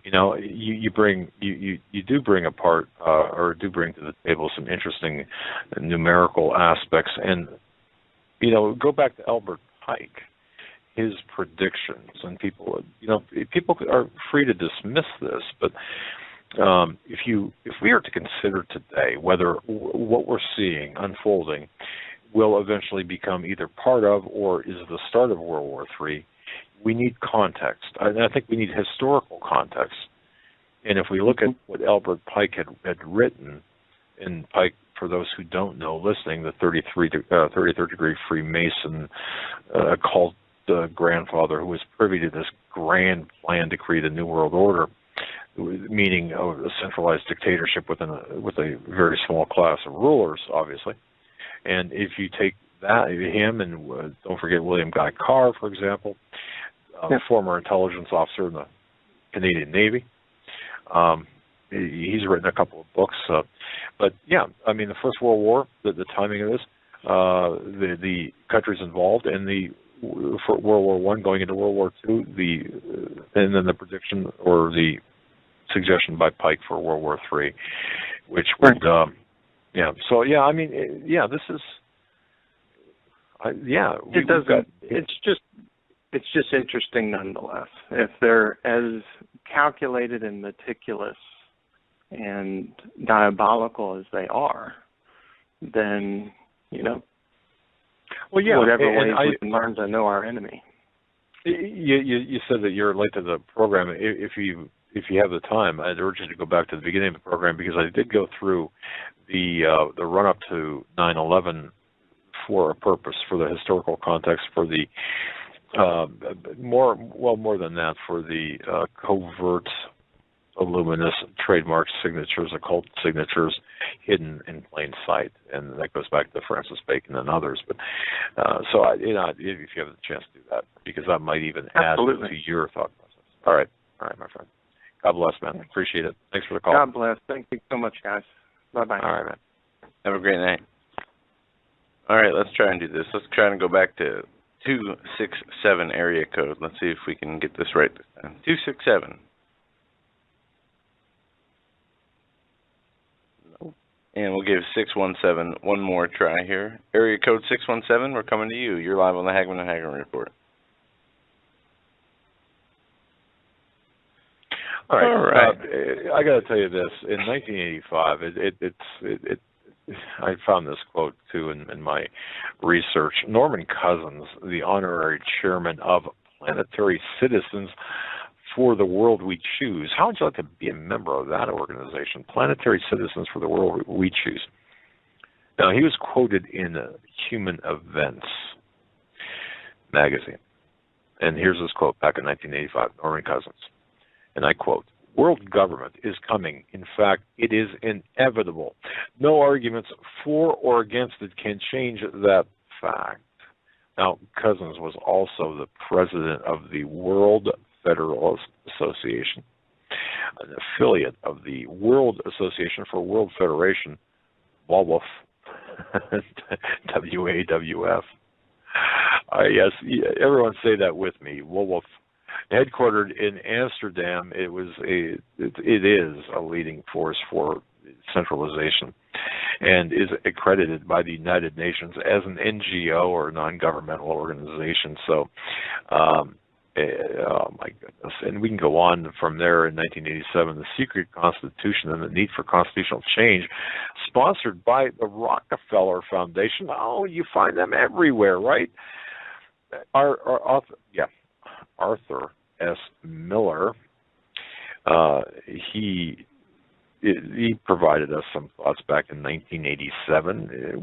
You know, you do bring apart or do bring to the table some interesting numerical aspects, and you know, go back to Albert Pike, his predictions, and people are free to dismiss this, but if we are to consider today whether what we're seeing unfolding will eventually become either part of or is the start of World War III, we need context. I think we need historical context. And if we look at what Albert Pike had written, and Pike, for those who don't know, listening, the 33rd degree Freemason occult grandfather who was privy to this grand plan to create a New World Order, meaning a centralized dictatorship with a very small class of rulers, obviously. And if you take that, him, and don't forget William Guy Carr, for example, former intelligence officer in the Canadian Navy. He's written a couple of books. But yeah, I mean, the First World War, the timing of this, the countries involved, and for World War I going into World War II, and then the prediction or the suggestion by Pike for World War III, which would, So yeah, I mean, this is, It doesn't. It's just interesting nonetheless. If they're as calculated and meticulous and diabolical as they are, then whatever ways we can learn to know our enemy. You said that you're late to the program. If you have the time, I'd urge you to go back to the beginning of the program, because I did go through the run-up to 9/11 for a purpose, for the historical context, for the more than that, for the covert, luminous trademark signatures, occult signatures hidden in plain sight, and that goes back to Francis Bacon and others. But if you have the chance to do that, because that might even add to your thought process. All right, my friend. God bless, man. Appreciate it. Thanks for the call. God bless. Thank you so much, guys. Bye-bye. All right, man. Have a great night. All right, let's try and do this. Let's try and go back to 267 area code. Let's see if we can get this right this time. 267. Nope. And we'll give 617 one more try here. Area code 617, we're coming to you. You're live on the Hagman and Hagman Report. All right. I got to tell you this. In 1985, I found this quote too in my research. Norman Cousins, the honorary chairman of Planetary Citizens for the World We Choose. How would you like to be a member of that organization? Planetary Citizens for the World We Choose. Now, he was quoted in Human Events magazine. And here's his quote back in 1985, Norman Cousins. And I quote, "World government is coming. In fact, it is inevitable. No arguments for or against it can change that fact. Now, Cousins was also the president of the World Federalist Association, an affiliate of the World Association for World Federation, WAWF, WAWF. Yes, everyone say that with me, WAWF. Headquartered in Amsterdam, it is a leading force for centralization and is accredited by the United Nations as an NGO or non-governmental organization. So, oh my goodness. And we can go on from there. In 1987, the Secret Constitution and the Need for Constitutional Change, sponsored by the Rockefeller Foundation. Oh, you find them everywhere, right? Arthur S. Miller, he provided us some thoughts back in 1987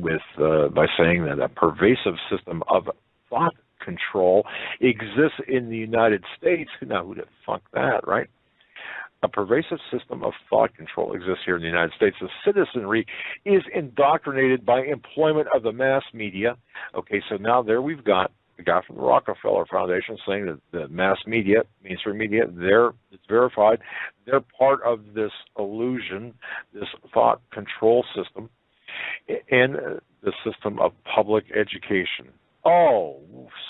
by saying that a pervasive system of thought control exists in the United States. Now, who'd have funked that, right? A pervasive system of thought control exists here in the United States. The citizenry is indoctrinated by employment of the mass media. Okay, so now there we've got the guy from the Rockefeller Foundation saying that the mass media, mainstream media, it's verified, they're part of this illusion, this thought control system, and the system of public education. Oh,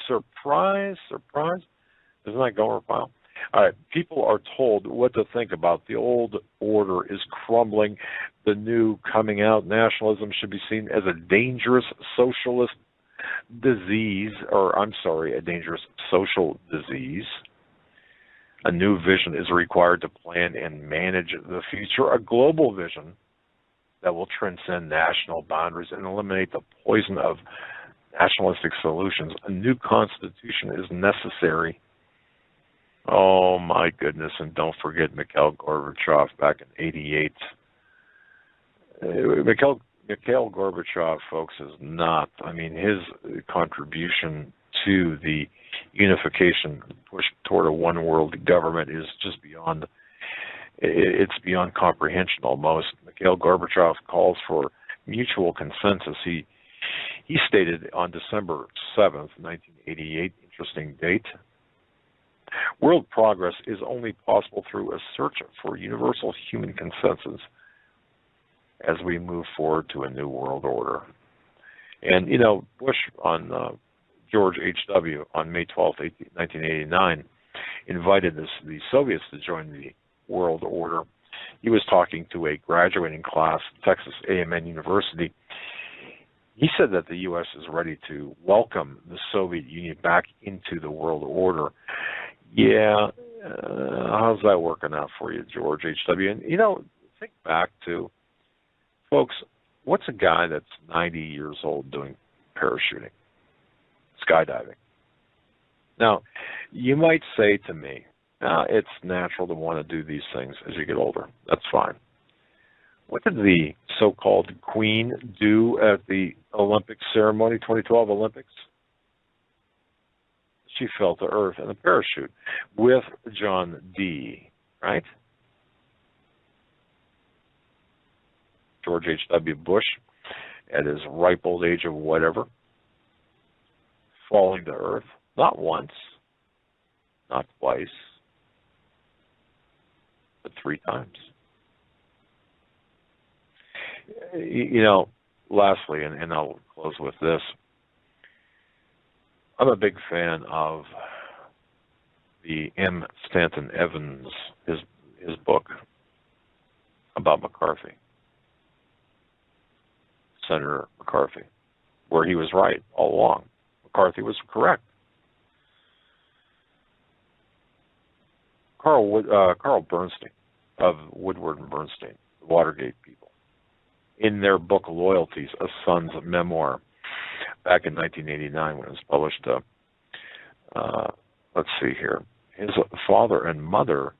surprise, surprise. Isn't that Gomer Pyle? All right, people are told what to think about. The old order is crumbling. The new coming out nationalism should be seen as a dangerous socialist disease, a dangerous social disease. A new vision is required to plan and manage the future, a global vision that will transcend national boundaries and eliminate the poison of nationalistic solutions. A new constitution is necessary. Oh my goodness, and don't forget Mikhail Gorbachev back in '88. Mikhail Gorbachev, folks, is not, his contribution to the unification push toward a one world government is just beyond comprehension almost. Mikhail Gorbachev calls for mutual consensus. He stated on December 7th, 1988, interesting date, world progress is only possible through a search for universal human consensus as we move forward to a new world order. And, Bush on George H.W. on May 12, 1989, invited the Soviets to join the world order. He was talking to a graduating class at Texas A&M University. He said that the U.S. is ready to welcome the Soviet Union back into the world order. Yeah, how's that working out for you, George H.W.? And, think back to, folks, what's a guy that's 90 years old doing parachuting, skydiving? Now, you might say to me, it's natural to want to do these things as you get older. That's fine. What did the so-called Queen do at the Olympic ceremony, 2012 Olympics? She fell to earth in a parachute with John D., right? George H.W. Bush, at his ripe old age of whatever, falling to earth, not once, not twice, but 3 times. Lastly, and I'll close with this, I'm a big fan of the M. Stanton Evans, his book about McCarthy, Senator McCarthy, where he was right all along. McCarthy was correct. Carl Bernstein of Woodward and Bernstein, the Watergate people, in their book Loyalties, a Son's Memoir, back in 1989 when it was published, let's see here, his father and mother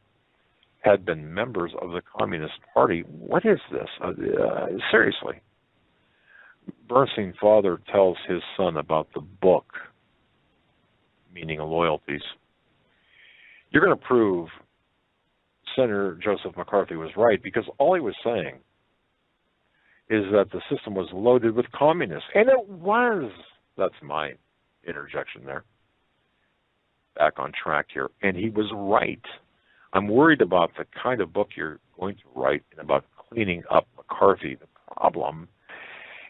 had been members of the Communist Party. What is this? Seriously. Bernstein's father tells his son about the book, meaning Loyalties. You're going to prove Senator Joseph McCarthy was right, because all he was saying is that the system was loaded with communists. And it was. That's my interjection there. Back on track here. And he was right. I'm worried about the kind of book you're going to write and about cleaning up McCarthy. The problem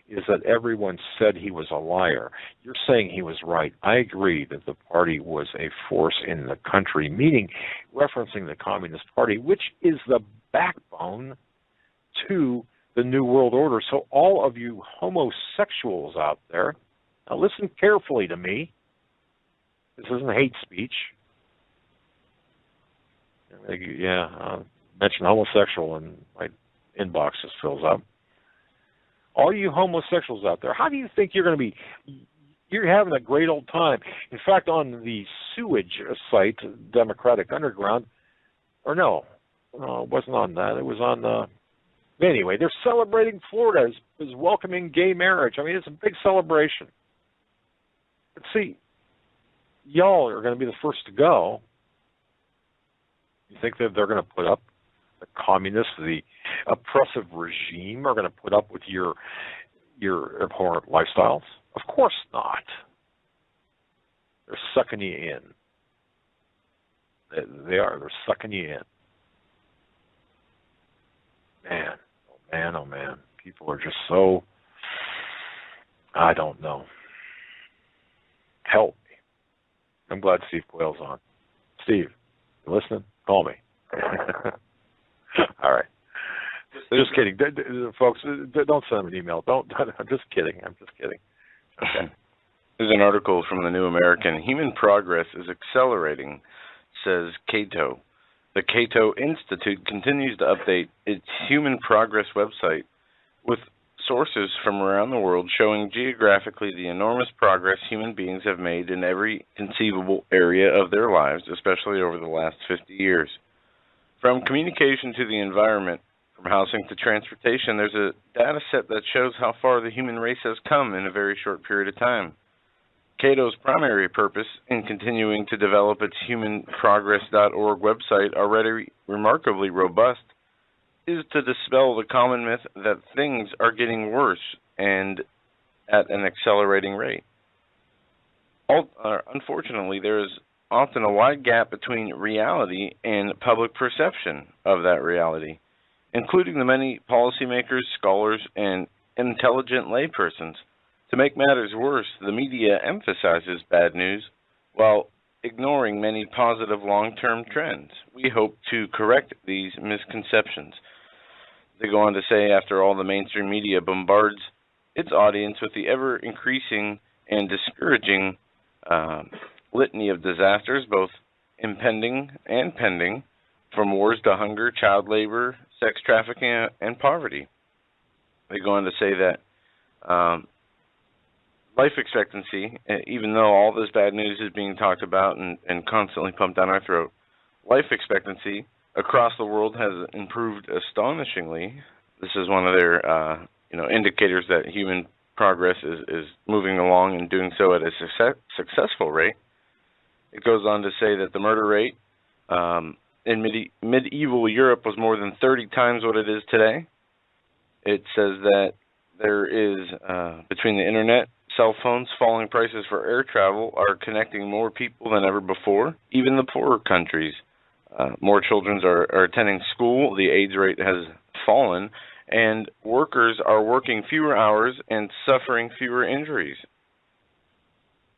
is that everyone said he was a liar. You're saying he was right. I agree that the party was a force in the country, meaning referencing the Communist Party, which is the backbone to the New World Order. So all of you homosexuals out there, now listen carefully to me. This isn't hate speech. Mention homosexual and my inbox just fills up. All you homosexuals out there, how do you think you're going to be? You're having a great old time. In fact, on the sewage site, Democratic Underground, or no, it wasn't on that. It was on the... Anyway, they're celebrating Florida as welcoming gay marriage. I mean, it's a big celebration. But see, y'all are going to be the first to go. You think that they're going to put up, the communists, the oppressive regime are going to put up with your abhorrent lifestyles? Of course not. They're sucking you in. They are. They're sucking you in. Man, oh man, oh man. People are just so, I don't know. Help me. I'm glad Steve Quayle's on. Steve, you listening? Call me. All right. Just kidding. Folks, don't send an email. I'm just kidding. I'm just kidding. Okay. There's an article from the New American. Human progress is accelerating, says Cato. The Cato Institute continues to update its human progress website with sources from around the world showing geographically the enormous progress human beings have made in every conceivable area of their lives, especially over the last 50 years. From communication to the environment, from housing to transportation, there's a data set that shows how far the human race has come in a very short period of time. Cato's primary purpose in continuing to develop its humanprogress.org website, already remarkably robust, is to dispel the common myth that things are getting worse and at an accelerating rate. Unfortunately, there is often a wide gap between reality and public perception of that reality, including the many policymakers, scholars, and intelligent laypersons. To make matters worse, the media emphasizes bad news while ignoring many positive long-term trends. We hope to correct these misconceptions. They go on to say, after all, the mainstream media bombards its audience with the ever-increasing and discouraging litany of disasters, both impending and pending, from wars to hunger, child labor, sex trafficking, and poverty. They go on to say that life expectancy, even though all this bad news is being talked about and constantly pumped down our throat, life expectancy across the world has improved astonishingly. This is one of their indicators that human progress is moving along and doing so at a successful rate. It goes on to say that the murder rate in medieval Europe was more than 30 times what it is today. It says that there is, between the internet, cell phones, falling prices for air travel are connecting more people than ever before, even the poorer countries. More children are attending school, the AIDS rate has fallen, and workers are working fewer hours and suffering fewer injuries.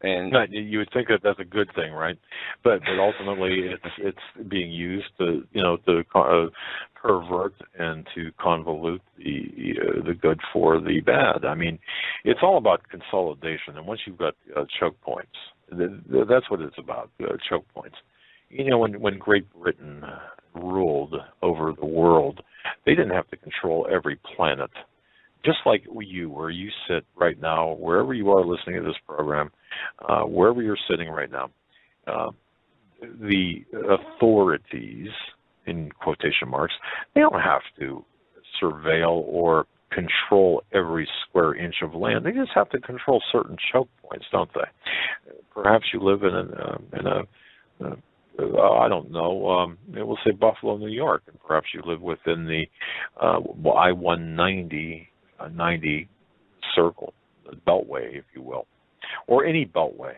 And you would think that that's a good thing, right? But ultimately, it's being used to pervert and to convolute the good for the bad. I mean, it's all about consolidation. And once you've got choke points, that's what it's about. Choke points. You know, when Great Britain ruled over the world, they didn't have to control every planet. Just like you, where you sit right now, wherever you are listening to this program, wherever you're sitting right now, the authorities, in quotation marks, they don't have to surveil or control every square inch of land. They just have to control certain choke points, don't they? Perhaps you live in a I don't know, we'll say Buffalo, New York, and perhaps you live within the I-190 90 circle, the beltway, if you will. or any beltway.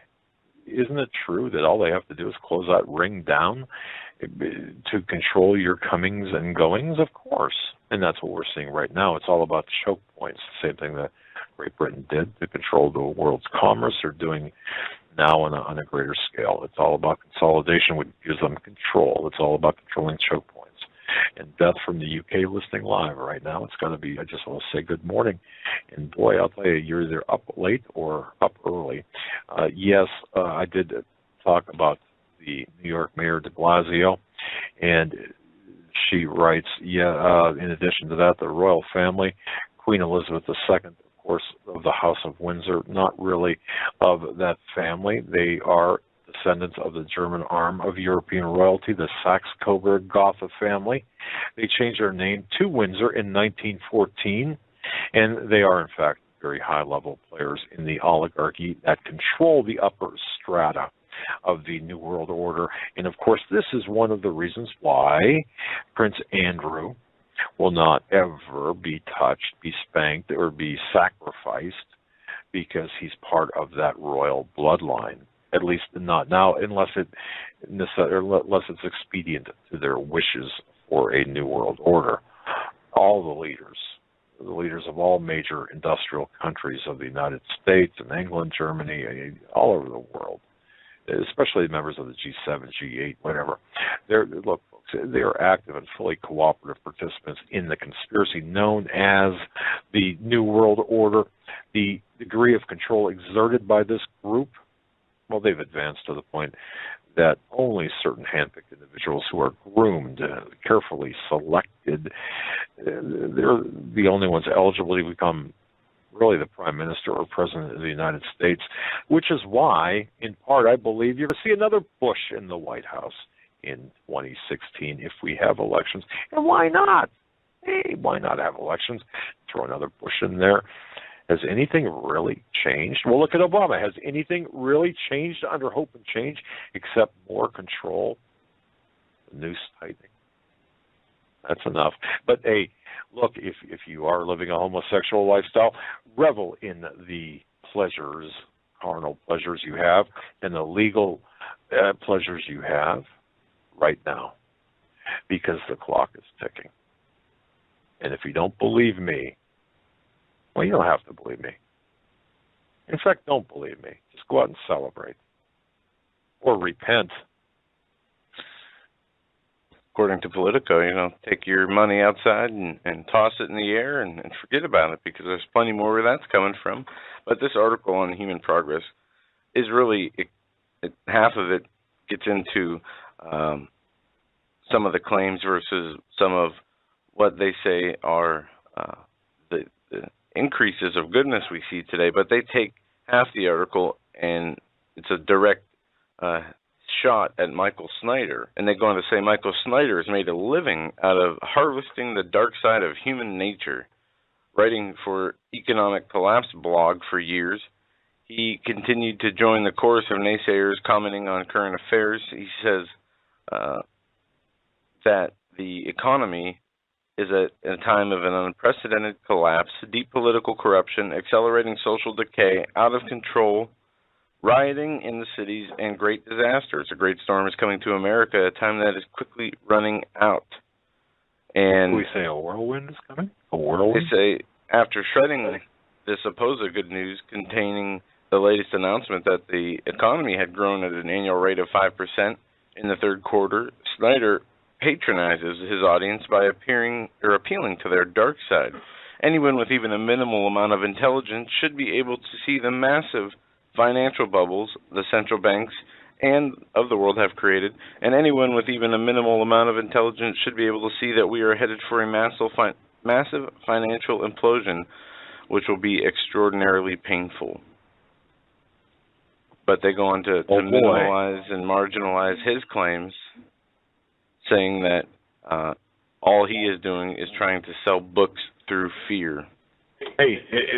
Isn't it true that all they have to do is close that ring down to control your comings and goings? Of course. And that's what we're seeing right now. It's all about choke points. The same thing that Great Britain did to control the world's commerce. They're doing now on a greater scale. It's all about consolidation, which gives them control. It's all about controlling choke points. And Beth from the UK listening live right now. It's going to be, I just want to say good morning. And boy, I'll tell you, you're either up late or up early. Yes, I did talk about the New York Mayor de Blasio, and she writes, in addition to that, the royal family, Queen Elizabeth II, of course, of the House of Windsor, not really of that family. They are descendants of the German arm of European royalty, the Saxe-Coburg-Gotha family. They changed their name to Windsor in 1914, and they are, in fact, very high-level players in the oligarchy that control the upper strata of the New World Order. And, of course, this is one of the reasons why Prince Andrew will not ever be touched, be spanked, or be sacrificed, because he's part of that royal bloodline. At least not now, unless it's expedient to their wishes for a New World Order. All the leaders of all major industrial countries of the United States and England, Germany, all over the world, especially members of the G7, G8, whatever. Look, folks, they are active and fully cooperative participants in the conspiracy known as the New World Order. The degree of control exerted by this group, well, they've advanced to the point that only certain handpicked individuals who are groomed, carefully selected, they're the only ones eligible to become really the Prime Minister or President of the United States, which is why, in part, I believe you're going to see another Bush in the White House in 2016 if we have elections. And why not? Hey, why not have elections? Throw another Bush in there. Has anything really changed? Well, look at Obama. Has anything really changed under hope and change except more control? The noose tightening. That's enough. But, hey, look, if you are living a homosexual lifestyle, revel in the pleasures, carnal pleasures you have, and the legal pleasures you have right now, because the clock is ticking. And if you don't believe me, well, you don't have to believe me. In fact, don't believe me. Just go out and celebrate. Or repent. According to Politico, take your money outside and toss it in the air and forget about it, because there's plenty more where that's coming from. But this article on human progress is really, half of it gets into some of the claims versus some of what they say are the increases of goodness we see today, but they take half the article and it's a direct shot at Michael Snyder, and they go on to say Michael Snyder has made a living out of harvesting the dark side of human nature. Writing for Economic Collapse blog for years, he continued to join the chorus of naysayers commenting on current affairs. He says that the economy is at a time of an unprecedented collapse, deep political corruption, accelerating social decay, out of control, rioting in the cities, and great disasters. A great storm is coming to America at a time that is quickly running out. And we say a whirlwind is coming? A whirlwind? They say, after shredding this supposed good news containing the latest announcement that the economy had grown at an annual rate of 5% in the third quarter, Snyder patronizes his audience by appealing to their dark side. Anyone with even a minimal amount of intelligence should be able to see the massive financial bubbles the central banks and of the world have created, and anyone with even a minimal amount of intelligence should be able to see that we are headed for a massive financial implosion, which will be extraordinarily painful. But they go on to minimalize and marginalize his claims, saying that all he is doing is trying to sell books through fear. Hey,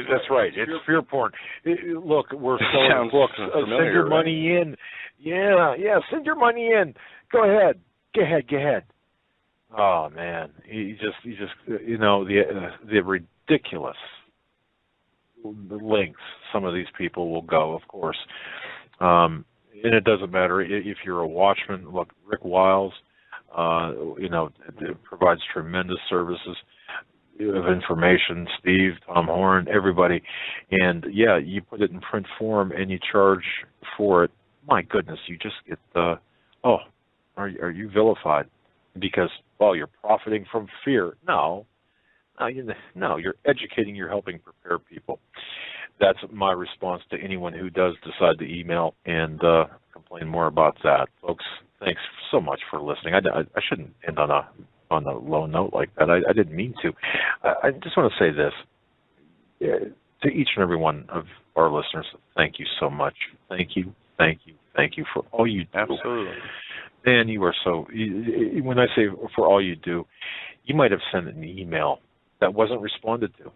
that's right. It's fear porn. Look, we're selling books. Send your money in. Yeah, send your money in. Go ahead. Oh man, he just the ridiculous lengths some of these people will go, of course. And it doesn't matter if you're a watchman. Look, Rick Wiles, provides tremendous services of information. Steve, Tom Horn, everybody. And yeah, you put it in print form and you charge for it. My goodness, you just get are you vilified because you're profiting from fear? No, you're educating. You're helping prepare people. That's my response to anyone who does decide to email and complain more about that. Folks, thanks so much for listening. I shouldn't end on a low note like that. I didn't mean to. I just want to say this to each and every one of our listeners. Thank you so much. Thank you for all you do. Absolutely. Man, you are so. When I say for all you do, you might have sent an email that wasn't responded to,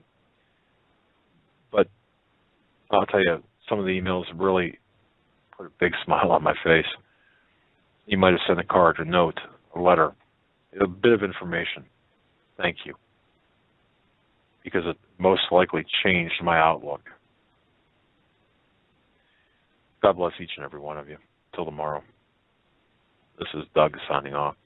but I'll tell you, some of the emails really put a big smile on my face. You might have sent a card, a note, a letter, a bit of information. Thank you. Because it most likely changed my outlook. God bless each and every one of you. Till tomorrow. This is Doug signing off.